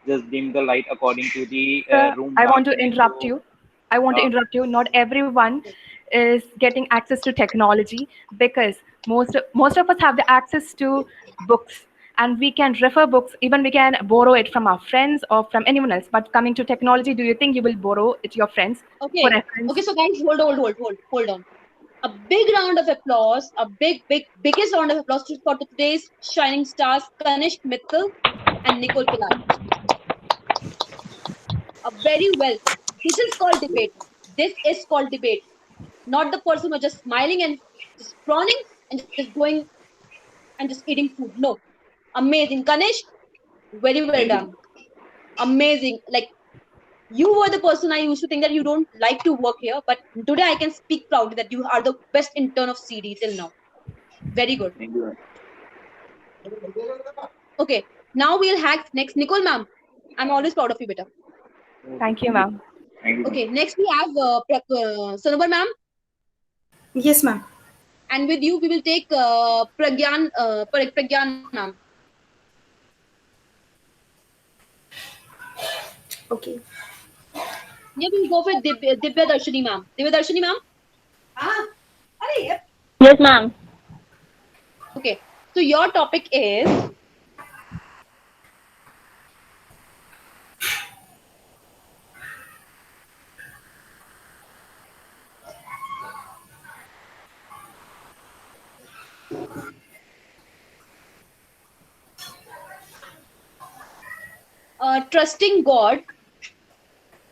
just dim the light according to the Sir, room I want to darkness. interrupt you. I want to interrupt you. Not everyone is getting access to technology, because most of us have the access to books, and we can refer books. Even we can borrow it from our friends or from anyone else. But coming to technology, do you think you will borrow it to your friends Okay. for reference? Okay, so guys, hold on. A big round of applause, a biggest round of applause for today's shining stars, Kanishk Mittal and Nicole Pillai. Very well. This is called debate. This is called debate. Not the person who are just smiling and just prawning and just going and just eating food. No. Amazing. Kanishk, very well done. Amazing. Like, you were the person I used to think that you don't like to work here, but today I can speak proudly that you are the best intern of CD till now. Very good. Thank you. Okay, now we'll hack next. Nicole ma'am, I'm always proud of you, beta. Thank you, ma'am. Okay, next we have Sanobar ma'am. Yes, ma'am. And with you, we will take Pragyan ma'am. Okay. Yeah, we'll go for Divya Darshini ma'am. Divya Darshini ma'am? Yes, ma'am. Okay, so your topic is trusting God.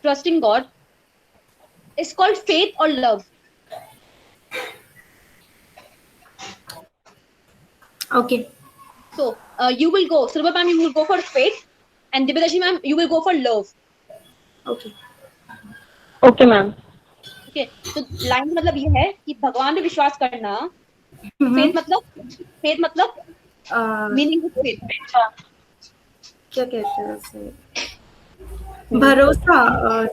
Trusting God is called faith or love. Okay. So you will go, Silva ma'am, you will go for faith, and Dibadashi ma'am, you will go for love. Okay. Okay, ma'am. Okay, तो line का मतलब ये है कि भगवान पे विश्वास करना. faith मतलब मीनिंग ऑफ faith. क्या कहते हैं उसे? भरोसा,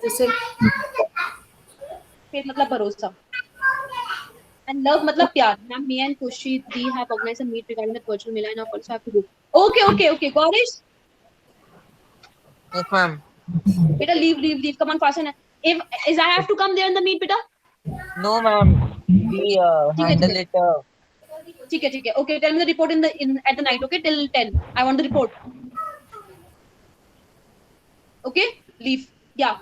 जैसे faith मतलब भरोसा. And love मतलब प्यार. Ma'am, me and Kushi, we have organized a meet regarding the virtual Mela, and also have to go. Okay. Gaurish. Yes, ma'am. Beta, leave. Come on, fasten. If I have to come there in the meet, beta? No, ma'am. We handle it. Okay. Okay, tell me the report at the night. Okay, till 10. I want the report. Okay, leave. Yeah.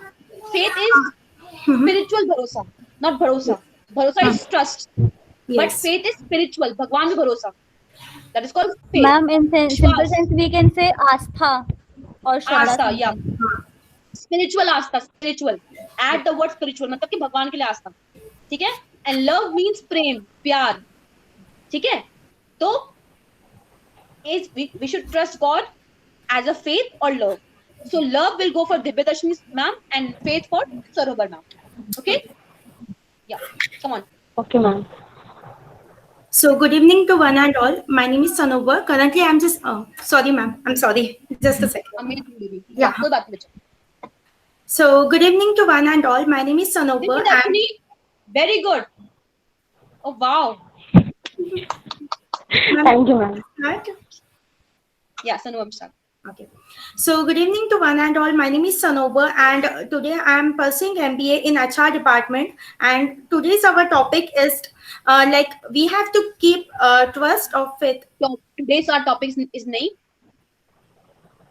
Faith is spiritual bharosa, not bharosa. Bharosa is trust. Yes. But faith is spiritual. Bhagwan mein bharosa. That is called faith. Ma'am, in simple sense, we can say astha or shraddha. Astha, yeah. Spiritual astha, spiritual. Add the word spiritual. मतलब कि भगवान के लिए आस्था. ठीक है? And love means प्रेम, प्यार. ठीक है? So, we should trust God as a faith or love. So love will go for Dibyadarshini ma'am and faith for Sarobar ma'am. Okay? Yeah. Come on. Okay, ma'am. So good evening to one and all. My name is Sanobar. Currently, I'm just sorry, ma'am. I'm sorry. Just a second. Amazing. Yeah. कोई बात नहीं. So good evening to one and all. My name is Sanobar. Very good. Oh wow. Thank you, ma'am. Right? Yeah, Sanobar, start. Okay. So good evening to one and all. My name is Sanobar, and today I am pursuing MBA in HR department. And today's our topic is like we have to keep trust of faith. So today's our topic is nahi.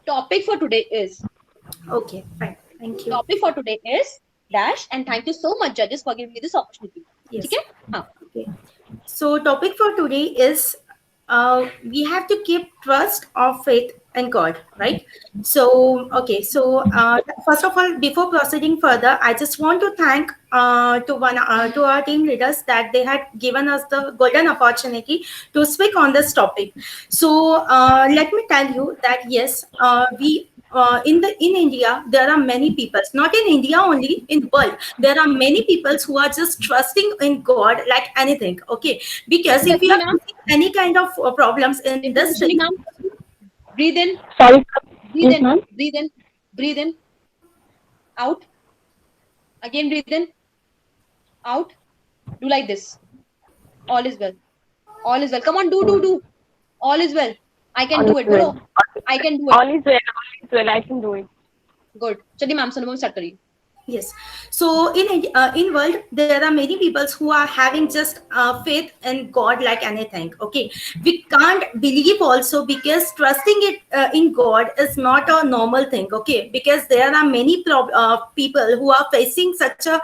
Topic for today is. Okay, fine. Thank you. Topic for today is dash, and thank you so much, judges, for giving me this opportunity. Yes. Okay. Okay. So topic for today is we have to keep trust of faith in God, right? So okay. So first of all, before proceeding further, I just want to thank to our team leaders that they had given us the golden opportunity to speak on this topic. So let me tell you that yes, we. In India, there are many people, not in India only, in the world, there are many people who are just trusting in God like anything. Okay, because if you have any kind of problems in this thing, breathe in. Sorry. Breathe Yes, in. ma'am. Breathe in. Breathe in. Out. Again, breathe in. Out. Do like this. All is well. All is well. Come on, do. All is well. I can do it. Bro. I can do it. All is well. All is well. I can do it. Good. Chaliye ma'am, Sanobar start kariye. yes. So in world there are many people who are having just faith in God like anything. Okay, we can't believe also because trusting it in God is not a normal thing. Okay, because there are many people who are facing such a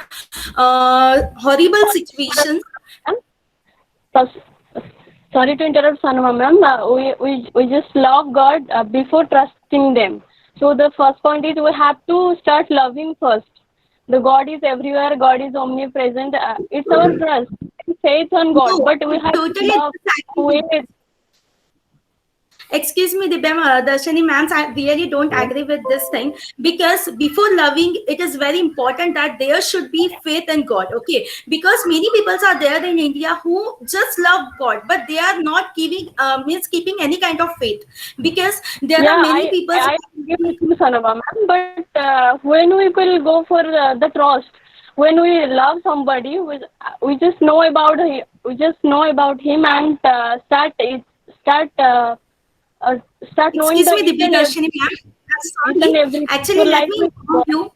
horrible situations. Sorry to interrupt, Sanuma ma'am. We just love God before trusting them. So the first point is we have to start loving first. The God is everywhere. God is omnipresent. It's our trust, faith on God. No, but we have totally to love with. Excuse me, Darshini ma'am, I really don't agree with this thing, because before loving, it is very important that there should be faith in God. Okay, because many people are there in India who just love God, but they are not keeping any kind of faith, because there are many people. I agree with you, Sanaba ma'am. But when we will go for the trust, when we love somebody, we just know about him. We just know about him and start knowing. Excuse me, Darshini ma'am. Sorry. Actually, let me inform you.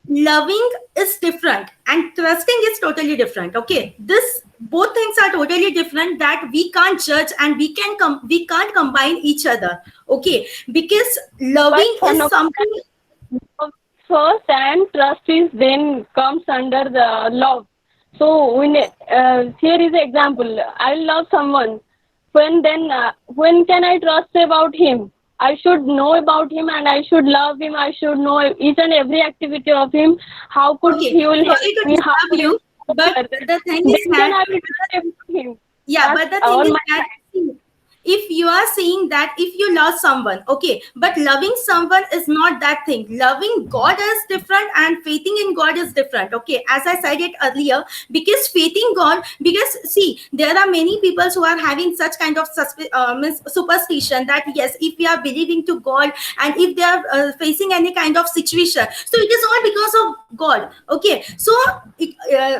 Loving is different and trusting is totally different. Okay, both things are totally different, that we can't judge and we can't combine each other. Okay, because loving is something first and trust is then comes under the love. So when here is an example. I love someone. When can I trust about him? I should know about him and I should love him. I should know each and every activity of him. How could he will help me? How could you? But the thing is that I will trust him. Yeah, but the thing is that if you are saying that if you love someone, okay, but loving someone is not that thing. Loving God is different and faithing in God is different. Okay, as I said it earlier, because faithing God, because see, there are many people who are having such kind of superstition that yes, if we are believing to God and if they are facing any kind of situation, so it is all because of God. Okay, so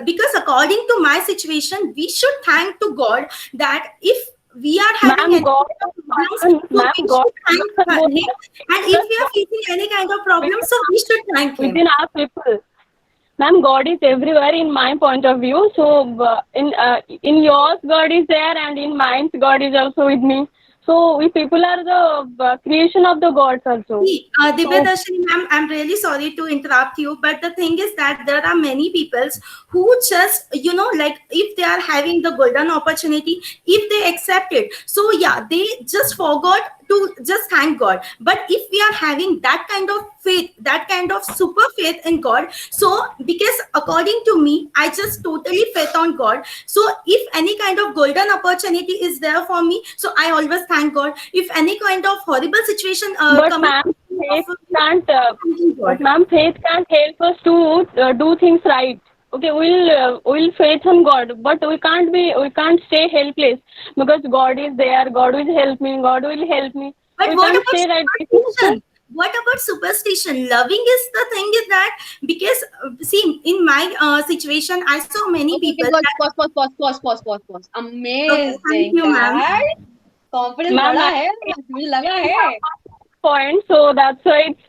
because according to my situation, we should thank to God that if we are having God, and if we are facing any kind of problem, so we should thank him. Within our people, ma'am, God is everywhere in my point of view. So in yours, God is there, and in mine, God is also with me. So we people are the creation of the gods also. Dibyadarshini ma'am, I'm really sorry to interrupt you, but the thing is that there are many people who just, like if they are having the golden opportunity, if they accept it, so yeah, they just forgot to just thank God. But if we are having that kind of faith, that kind of super faith in God, so because according to me, I just totally faith on God. So if any kind of golden opportunity is there for me, so I always thank God. If any kind of horrible situation But coming, ma'am, faith can't help us to do things right. Okay, we'll faith on God, but we can't stay helpless because God is there. God will help me. God will help me. But We what can't about stay right. superstition? What about superstition? Loving is the thing is that because see, in my situation, I saw many people. Pause. Okay, thank Amazing, you, ma'am. guys. Confidence Ma'am, बड़ा है, मुझे लगा है. Point, so that's why it's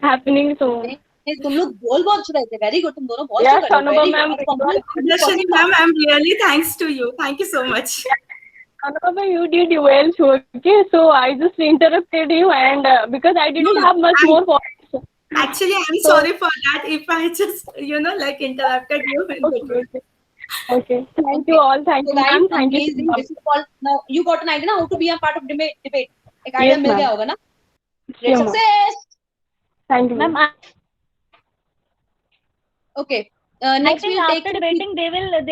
happening. So तुम लोग बोल बहुत अच्छे रहे थे. Very good. तुम दोनों बहुत yeah, अच्छे कर रहे हो. Very Anubha good. ma'am, Darshini ma'am, I'm really thanks to you. Thank you so much. Anubha, you did well. So, okay, so I just interrupted you, and because I didn't have much more points. Actually, I'm So- sorry for that. If I just like interrupted you. Okay. Thank you all. Thank you, guys, ma'am. Thank you. amazing. This is all. Now you got an idea now how to be a part of debate. एक idea Yes, मिल गया ma'am. होगा ना? Sure, Great ma'am. success. Thank you, Ma'am, Okay. I Next think we'll after take. debating, they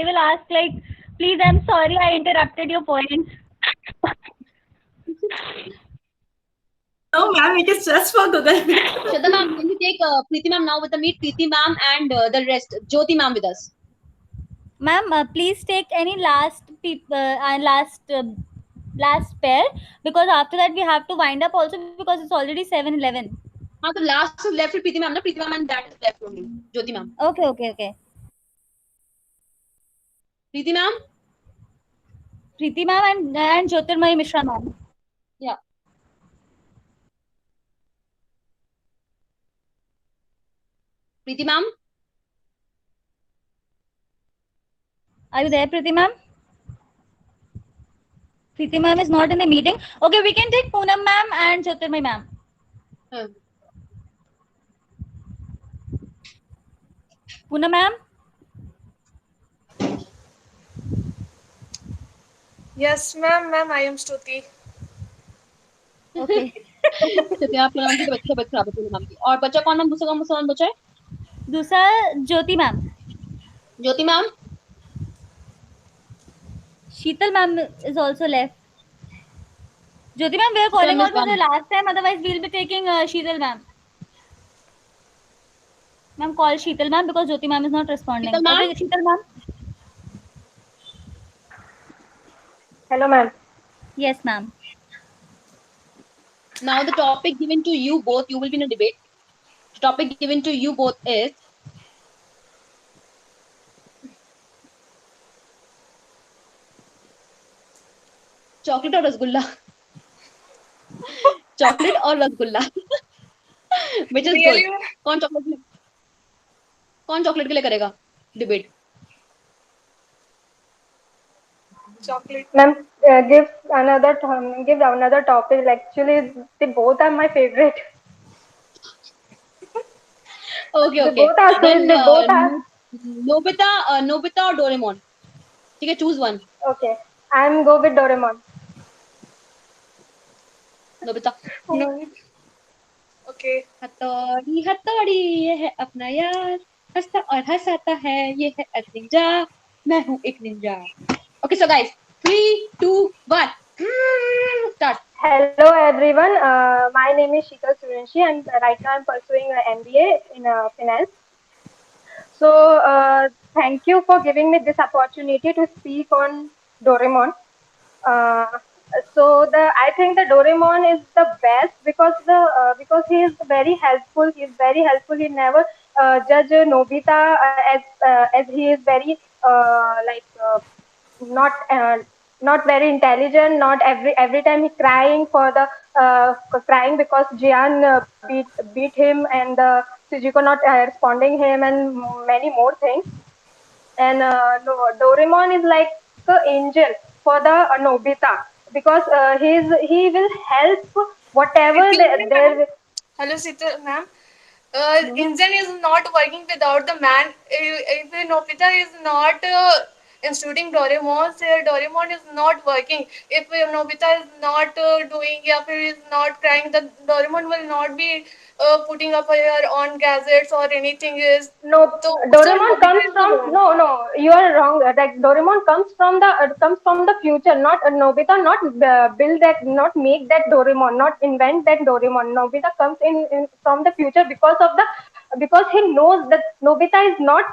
will ask like, please, I'm sorry, I interrupted your point. No, ma'am, it is just for Google. Shraddha ma'am, can we take Preeti ma'am now with the meet? Preeti ma'am and the rest. Jyoti ma'am with us. Ma'am, please take any last last pair, because after that we have to wind up also because it's already 7:11. The last is left with Preeti ma'am. Preeti ma'am and that is left only. Jyoti ma'am. Okay. Preeti ma'am. Preeti ma'am and Jyotirmay Mishra ma'am. Yeah. Preeti ma'am. Are you there, Preeti ma'am? Preeti ma'am is not in the meeting. Okay, we can take Poonam ma'am and Jyotirmay ma'am. Poonam ma'am? Yes, ma'am, I am Stuti. Okay. आपके नाम की तबीयत खराब है Poonam ma'am की. और बच्चा कौन नाम दूसरा कौन बचा है? दूसरा ज्योति ma'am. Jyoti ma'am. Sheetal ma'am is also left. Jyoti ma'am, we are calling out for the last time. Otherwise, we'll be taking Sheetal ma'am. Ma'am, call Sheetal ma'am because Jyoti ma'am is not responding. Sheetal ma'am? Okay, Sheetal ma'am. Hello, ma'am. Yes, ma'am. Now the topic given to you both, you will be in a debate. The topic given to you both is chocolate or rasgulla. Chocolate or rasgulla. Which is Really? good. कौन chocolate के लिए करेगा debate? Chocolate. Ma'am, give another topic. Actually, they both are my favorite. Okay. They both are Then sweet. They both are. Nobita or Doraemon. ठीक है, choose one. Okay, I'm go with Doraemon. Nobita. No. Okay. हथौड़ी ये है अपना यार, हंसता और हंसाता है ये है एक निंजा, मैं हूँ एक Ninja. Okay, so guys, 3, 2, 1, start. Hello everyone. My name is Sheetal Surenshi, and right now I'm pursuing an MBA in finance. So thank you for giving me this opportunity to speak on Doraemon. I think the Doraemon is the best because he is very helpful. He is very helpful. He never judge Nobita as he is very not very intelligent. Not every time he crying for the crying because Jian beat him and Sujiko not responding him and many more things. And Doraemon is like the angel for the Nobita because he will help whatever there. Hello, Sita, ma'am. Engine is not working without the man. If Nobita is not instituting Doraemon, Doraemon is not working. If Nobita is not doing, if he is not crying, the Doraemon will not be putting up here on gadgets or anything. Is no, so Doraemon Nobita comes is the from one. no, you are wrong. Like Doraemon comes from the future, not Nobita, not build that, not make that Doraemon, not invent that Doraemon. Nobita comes in from the future because he knows that Nobita is not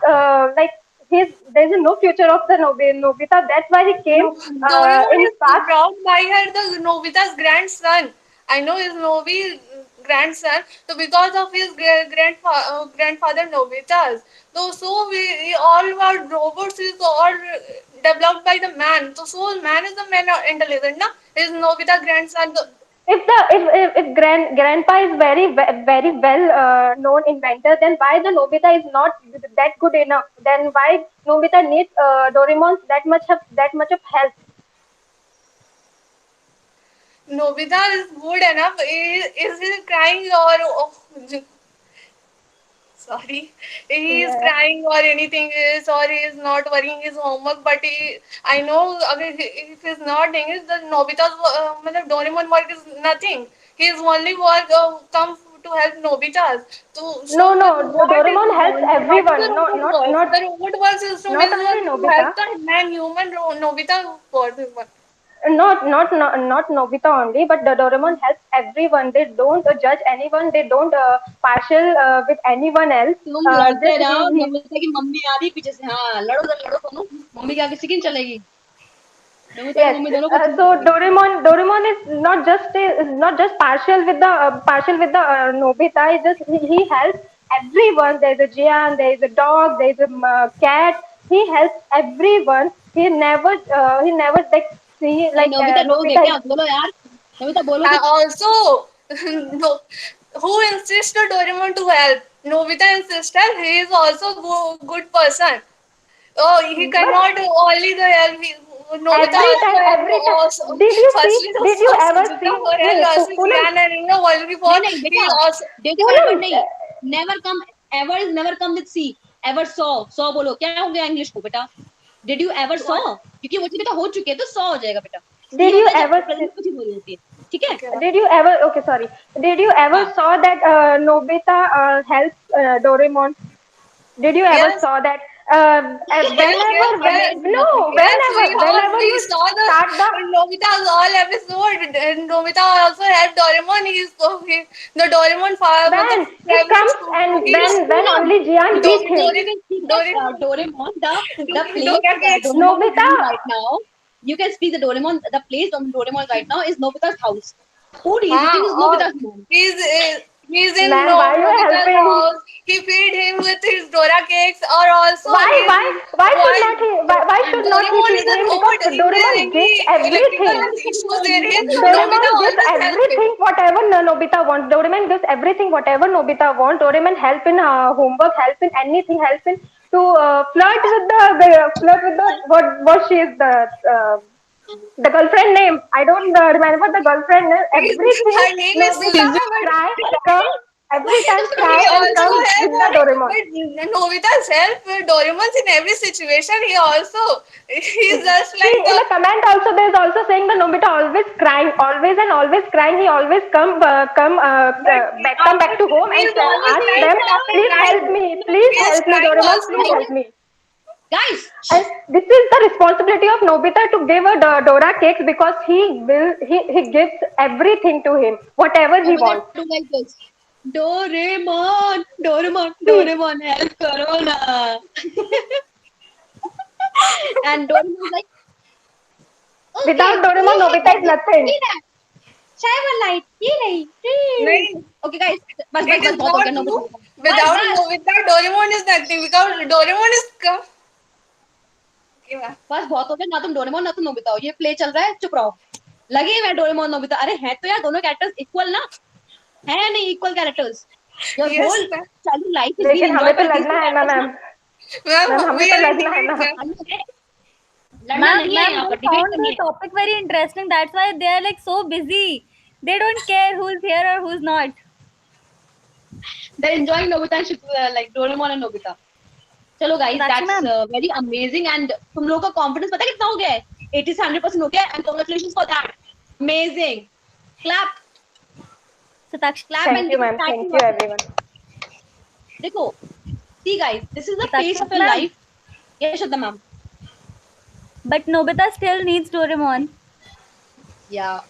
like there's no future of the Nobita. That's why he came No, Doraemon in is past. brought by her the Nobita's grandson. I know his grandson. So because of his grandfather Nobita's, so we all our robots is all developed by the man. So man is the man intelligent, na? His Nobita grandson. If grandpa is very well known inventor, then why the Nobita is not that good enough? Then why Nobita needs Doraemon's that much of help? Nobita is good enough. Is he crying or sorry, he is Yeah. crying or anything is, or he is not working his homework, but I know if he's not doing it, the Nobita's Doraemon work is nothing. His only work comes to help Nobita's. So No, what is Doraemon helps what is the everyone. robot works? The robot work system Not is only to Nobita. help the man human Nobita work. Not Nobita only, but the Doraemon helps everyone. They don't judge anyone. They don't partial with anyone else. तुम लड़ते Just रहो, he Namita की mummy आ रही पीछे से, हाँ लड़ो दोनों, मम्मी के आगे सिकिन चलेगी, नमिता की Yes. मम्मी दोनों को So Doraemon is not just partial with the Nobita. He helps everyone. There is a Jian, there is a dog, there is a cat. He helps everyone. He never like see like Namita रोग है Nobita क्या, बोलो यार, नमिता बोलो And कुछ. also, no, who insists to Doraemon to help? Nobita insists that he is also good person. Oh, he cannot only the help. Nobita also help. every time. Also, Did you see? firstly, the Did you first ever Suzuka see? for help, also Poonam, Jian and only for नहीं नहीं he बेटा, also. did you ever नहीं, never come, ever is never come with C, ever saw बोलो, क्या हो गया English को बेटा, did you ever saw, क्योंकि वो चीज बेटा हो चुकी है तो saw हो जाएगा बेटा, did C you होता है जब ever प्रेजेंट कुछ हो रही होती है, ठीक है. Did you ever? Okay, sorry. Did you ever saw that Nobita helps Doraemon? Did you ever Yes. saw that? We Whenever you saw start the the Nobita's all episode. And Nobita also helped Doraemon. The Doraemon father. when he comes and when only Jian beat him. You can see that Doraemon, the place Dora that takes Doraemon is Nobita. in right now. You can see the Doraemon, the place on Doraemon right now is Nobita's house. Who is visiting is Nobita's home. He's in Man, why you Nobita's helping? house. He feed him with his Dora cakes, or also Why should not he Doraemon feed is a him? robot. Because If there are Doraemon gives any electrical everything. issues there is, Nobita Doraemon gives always help him. everything whatever Nobita wants. Doraemon gives everything whatever Nobita wants. Doraemon help in homework, help in anything, help in to flirt with the what she is the girlfriend name. I don't remember the girlfriend name. Everything Her name is Nobita Suzuka, cry come every time He cry and also come help with the her, Doraemon. but Nobita's help Doraemon's in every situation. He's just See, like in a comment also, there's also saying the Nobita always crying, always and always crying. He always come back to home and he's always ask crying, them, but after please crying, help me, he is crying Doraemon, also. please help me. Guys, And this is the responsibility of Nobita to give a Dora cakes because he gives everything to him, whatever he wants. Do like this. Doraemon, help karo na. And Doraemon is like, okay, Without Doraemon, Nobita is nothing. Shiver light, ये रही. Okay, guys, बस It is बहुत हो गया. not No, true. Without Doraemon is nothing. Because Doraemon is come. बस बहुत हो गया, ना तुम डोरेमोन ना तुम नोबिता हो, ये प्ले चल रहा है, चुप रहो. लगे हुए डोरेमोन नोबिता, अरे है तो यार दोनों कैरेक्टर्स इक्वल ना, है नहीं equal characters. Your whole child life is been लेकिन हमें तो लगना है ना मैम. मैम हमें तो लगना है ना. Ma'am, they found the topic very interesting. That's why they are like so busy. They don't care who's here or who's not. They're enjoying Nobita and like Doraemon and Nobita. चलो guys, Sakshi that's ma'am. very amazing and तुम लोगों का confidence पता है कितना हो गया है? 80 से 100% हो गया है and congratulations for that. Amazing. Clap. Satakshi. Clap Thank and you, give a ma'am. pat Thank to you, yourself. everyone. देखो, see guys, this is the Satakshi phase of your ma'am. life. Yes, Shraddha ma'am. But Nobita still needs Doraemon. Yeah.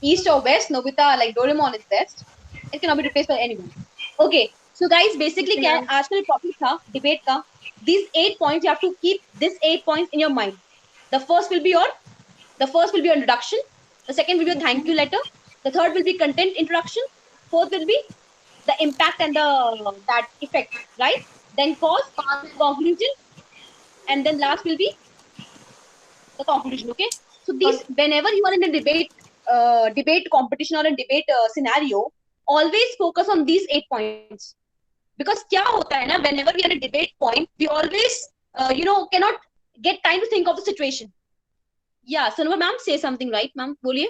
East or west, Nobita, like Doraemon is best. It cannot be replaced by anyone. Okay, so guys, basically क्या है आज का जो topic था debate का, these 8 points you have to keep these 8 points in your mind. The first will be your introduction. The second will be your thank you letter. The third will be content introduction. Fourth will be the impact and that effect, right? Then cause, conclusion, and then last will be the conclusion. Okay, so these whenever you are in a debate competition or a debate scenario, always focus on these 8 points. Because क्या होता है ना, whenever we are in a debate point, we always cannot get time to think of the situation. Yeah, Sanova ma'am, say something, right ma'am? बोलिए.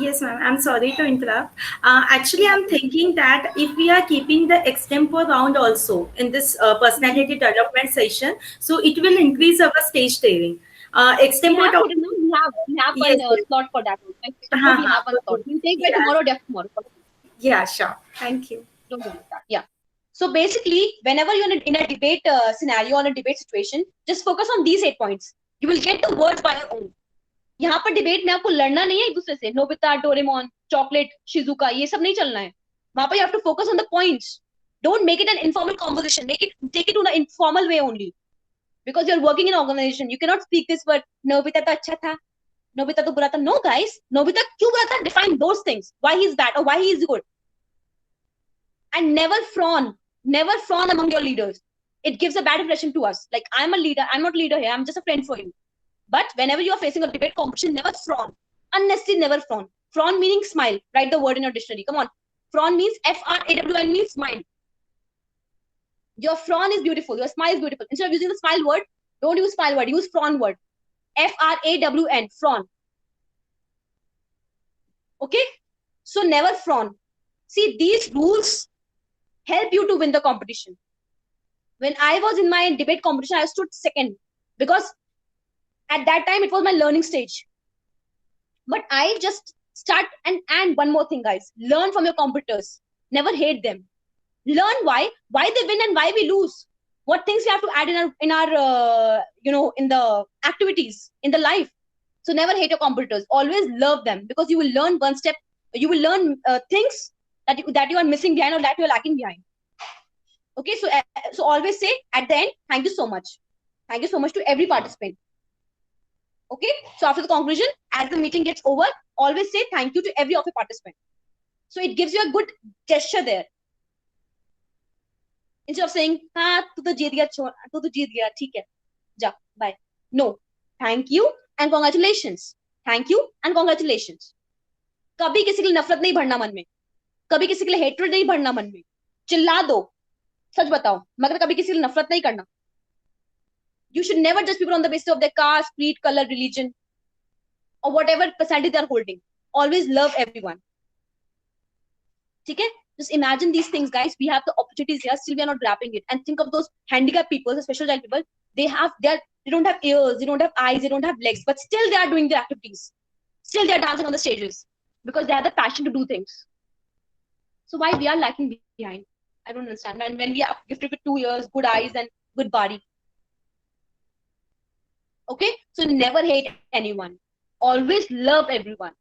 Yes, ma'am. I'm sorry to interrupt. Actually, I'm thinking that if we are keeping the extempo round also in this personality development session, so it will increase our stage daring. Extempo We have one slot for that. Extempo, we have one slot. We'll take by tomorrow, tomorrow. Yeah, sure. Thank you. Don't worry about that. Yeah. So basically, whenever you're in a debate scenario or a debate situation, just focus on these 8 points. You will get the words by your own. यहाँ पर debate में आपको लड़ना नहीं है एक दूसरे से. नोबिता, डोरेमोन, चॉकलेट, शिजुका, ये सब नहीं चलना है. वहां पर you have to focus on the points. Don't make it an informal conversation. Take it to an informal way only. Because you're working in an organization, you cannot speak this word. Nobita तो अच्छा था, Nobita तो बुरा था. No guys, Nobita क्यों बुरा था? Define those things. Why he's bad or why he is good. And never frown among your leaders. It gives a bad impression to us. Like, I'm a leader. I'm not a leader here. I'm just a friend for you. But whenever you are facing a debate competition, never frown. Unnecessarily never frown. Frown meaning smile. Write the word in your dictionary. Come on. Frown means F-R-A-W-N means smile. Your frown is beautiful. Your smile is beautiful. Instead of using the smile word, don't use smile word. Use frown word. F-R-A-W-N. Frown. Okay? So never frown. See, these rules help you to win the competition. When I was in my debate competition, I stood second because at that time it was my learning stage. But I just start and one more thing, guys. Learn from your competitors. Never hate them. Learn why they win and why we lose. What things we have to add in our in the activities in the life. So never hate your competitors. Always love them because you will learn one step. You will learn things that you are missing behind or that you are lacking behind. Okay, so always say at the end, thank you so much. Thank you so much to every participant. Okay, so after the conclusion, as the meeting gets over, always say thank you to every of the participant. So it gives you a good gesture there. Instead of saying, तू तो जीत गया, ठीक है, जा, bye. No, thank you and congratulations. Thank you and congratulations. कभी किसी के लिए नफरत नहीं भरना मन में. कभी किसी के लिए हेट्रेड नहीं भरना मन में. चिल्ला दो, सच बताओ, मगर कभी किसी के लिए नफरत नहीं करना. You should never judge people on the basis of their caste, creed, color, religion, or whatever personality they are holding. Always love everyone. Okay? Just imagine these things, guys. We have the opportunities here, still we are not grabbing it. And think of those handicapped people, the special child people. They don't have ears, they don't have eyes, they don't have legs, but still they are doing their activities. Still they are dancing on the stages because they have the passion to do things. So why we are lacking behind? I don't understand. And when we are gifted with 2 ears, good eyes, and good body. Okay, so never hate anyone. Always love everyone.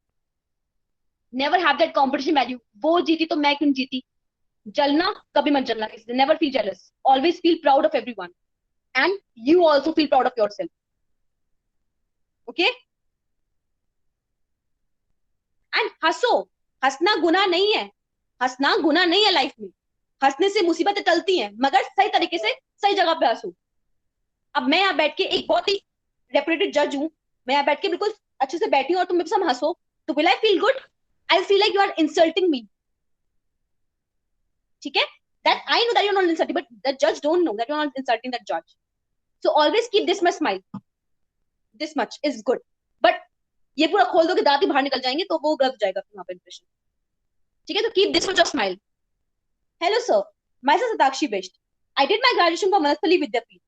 Never have that competition value. वो जीती तो मैं क्यों जीती? जलना कभी मत जलना किसी से. Never feel jealous. Always feel proud of everyone, and you also feel proud of yourself. Okay? And हंसो. हंसना गुनाह नहीं है. हंसना गुनाह नहीं है लाइफ में. हंसने से मुसीबतें टलती हैं, मगर सही तरीके से सही जगह पे हंसो. अब मैं यहाँ बैठ के एक बहुत ही रेपुटेड जज हूँ. मैं यहाँ बैठ के बिल्कुल अच्छे से बैठी हूँ और तुम मेरे साथ हंसो, तो will I feel good? I feel like you are insulting me. ठीक है? That I know that you're not insulting, but the judge don't know that you're not insulting that judge. So always keep this much smile. This much is good. But ये पूरा खोल दो कि दांत ही बाहर निकल जाएंगे तो वो गलत जाएगा वहाँ पे impression. ठीक है? तो keep this much of smile. Hello sir, myself Satakshi Best. I did my graduation from Manasthali Vidyapeeth.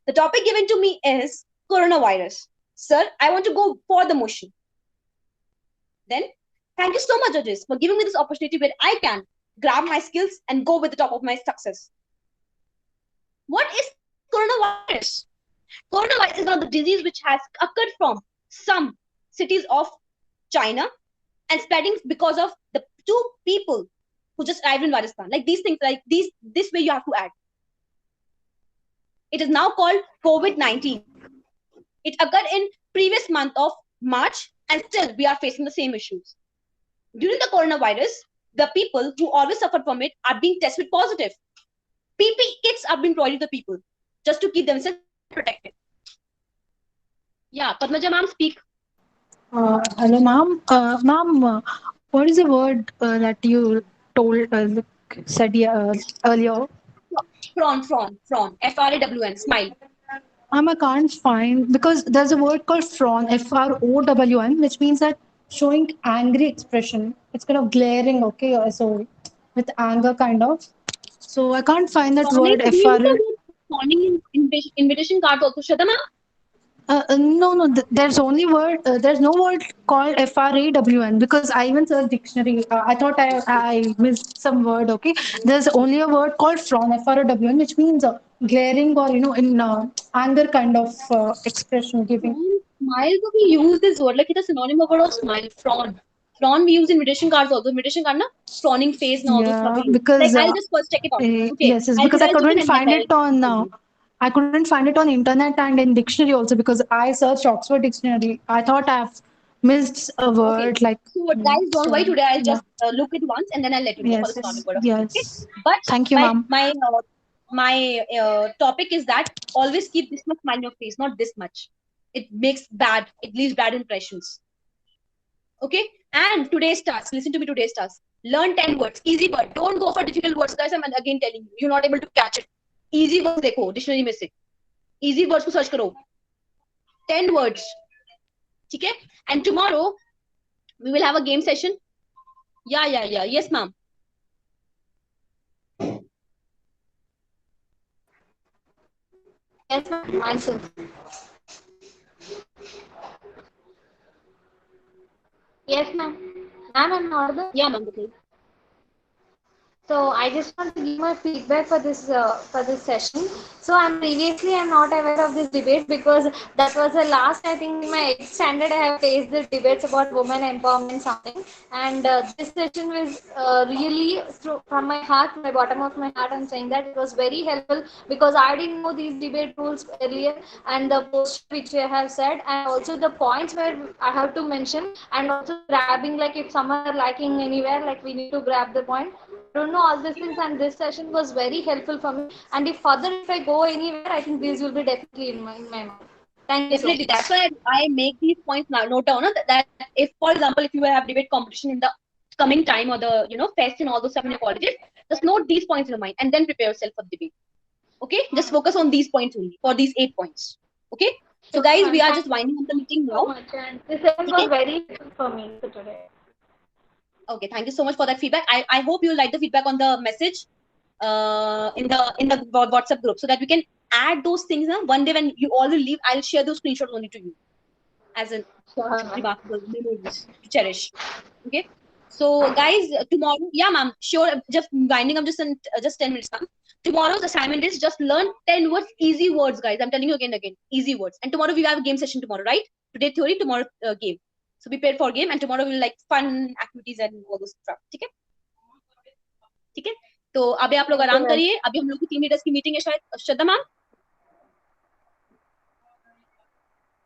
The topic given to me is coronavirus. Sir, I want to go for the motion. Then, thank you so much, judges, for giving me this opportunity where I can grab my skills and go with the top of my success. What is coronavirus? Coronavirus is one of the disease which has occurred from some cities of China and spreading because of the 2 people who just arrived in Rajasthan. Like these things, like this way you have to add. It is now called COVID-19. It occurred in previous month of March, and still we are facing the same issues. During the coronavirus, the people who always suffered from it are being tested positive. PPE kits are being provided to the people just to keep themselves protected. Yeah, Padmaja ma'am, speak. Hello, ma'am. Ma'am, what is the word that you said earlier? Frown. F-R-A-W-N, smile. I can't find, because there's a word called frown, F-R-O-W-N, which means that showing angry expression. It's kind of glaring, okay? So with anger, kind of. So I can't find that word. Fawning in invitation card also, Shradha ma'am? No. There's only word. There's no word called FRAWN, because I even searched dictionary. I thought I missed some word. Okay, there's only a word called frown, FROWN, which means glaring or in anger kind of expression giving. Smile, we use this word like it's a synonym of word of smile. Frown. Frown we use in invitation cards also. Invitation card na frowning face and all those stuff. Because like I'll just first check it out. Okay. Yes, because I couldn't find it on. I couldn't find it on internet and in dictionary also, because I searched Oxford Dictionary. I thought I've missed a word like. So guys, don't worry. Today I'll just look it once and then I'll let you know for the synonym word. Yes. Okay? But thank you, ma'am. My topic is that always keep this much smile on your face, not this much. It makes bad. It leaves bad impressions. Okay. And today's task. Listen to me. Today's task. Learn 10 words. Easy word. Don't go for difficult words, guys. I'm again telling you. You're not able to catch it. Easy words देखो dictionary में से easy words को search करो 10 words ठीक है and tomorrow we will have a game session yeah yes ma'am yes ma'am myself yes ma'am I'm audible yeah ma'am okay. So I just want to give my feedback for this session. So I'm not aware of this debate, because that was the last, I think, in my 8th standard I have faced the debates about women empowerment something, and this session was really from my heart, my bottom of my heart. I'm saying that it was very helpful, because I didn't know these debate rules earlier, and the post which I have said, and also the points where I have to mention, and also grabbing, like if someone are lacking anywhere, like we need to grab the point. I don't know all these things, and this session was very helpful for me. And if I go anywhere, I think these will be definitely in my mind. Thank you. Definitely, that's why I make these points now. Note down that if, for example, if you have debate competition in the coming time or the fest and all those stuff in your colleges, just note these points in your mind and then prepare yourself for the debate. Okay, just focus on these points only for these 8 points. Okay, so guys, we are just winding up the meeting now. And this session was very helpful for me today. Okay, thank you so much for that feedback. I hope you like the feedback on the message in the WhatsApp group, so that we can add those things. One day when you all will leave, I'll share those screenshots only to you as a remarkable memories to cherish. Okay, so guys, tomorrow, yeah ma'am, sure, just winding up just 10 minutes, ma'am. Tomorrow's assignment is just learn 10 words, easy words, guys. I'm telling you again, easy words. And tomorrow we have a game session tomorrow, right? Today theory, tomorrow game. So be prepared for game, and tomorrow we'll like fun activities and all those stuff. ठीक है? तो अभी आप लोग आराम करिए. अभी हम लोग की टीम लीडर्स की मीटिंग है शायद. श्रद्धा मैम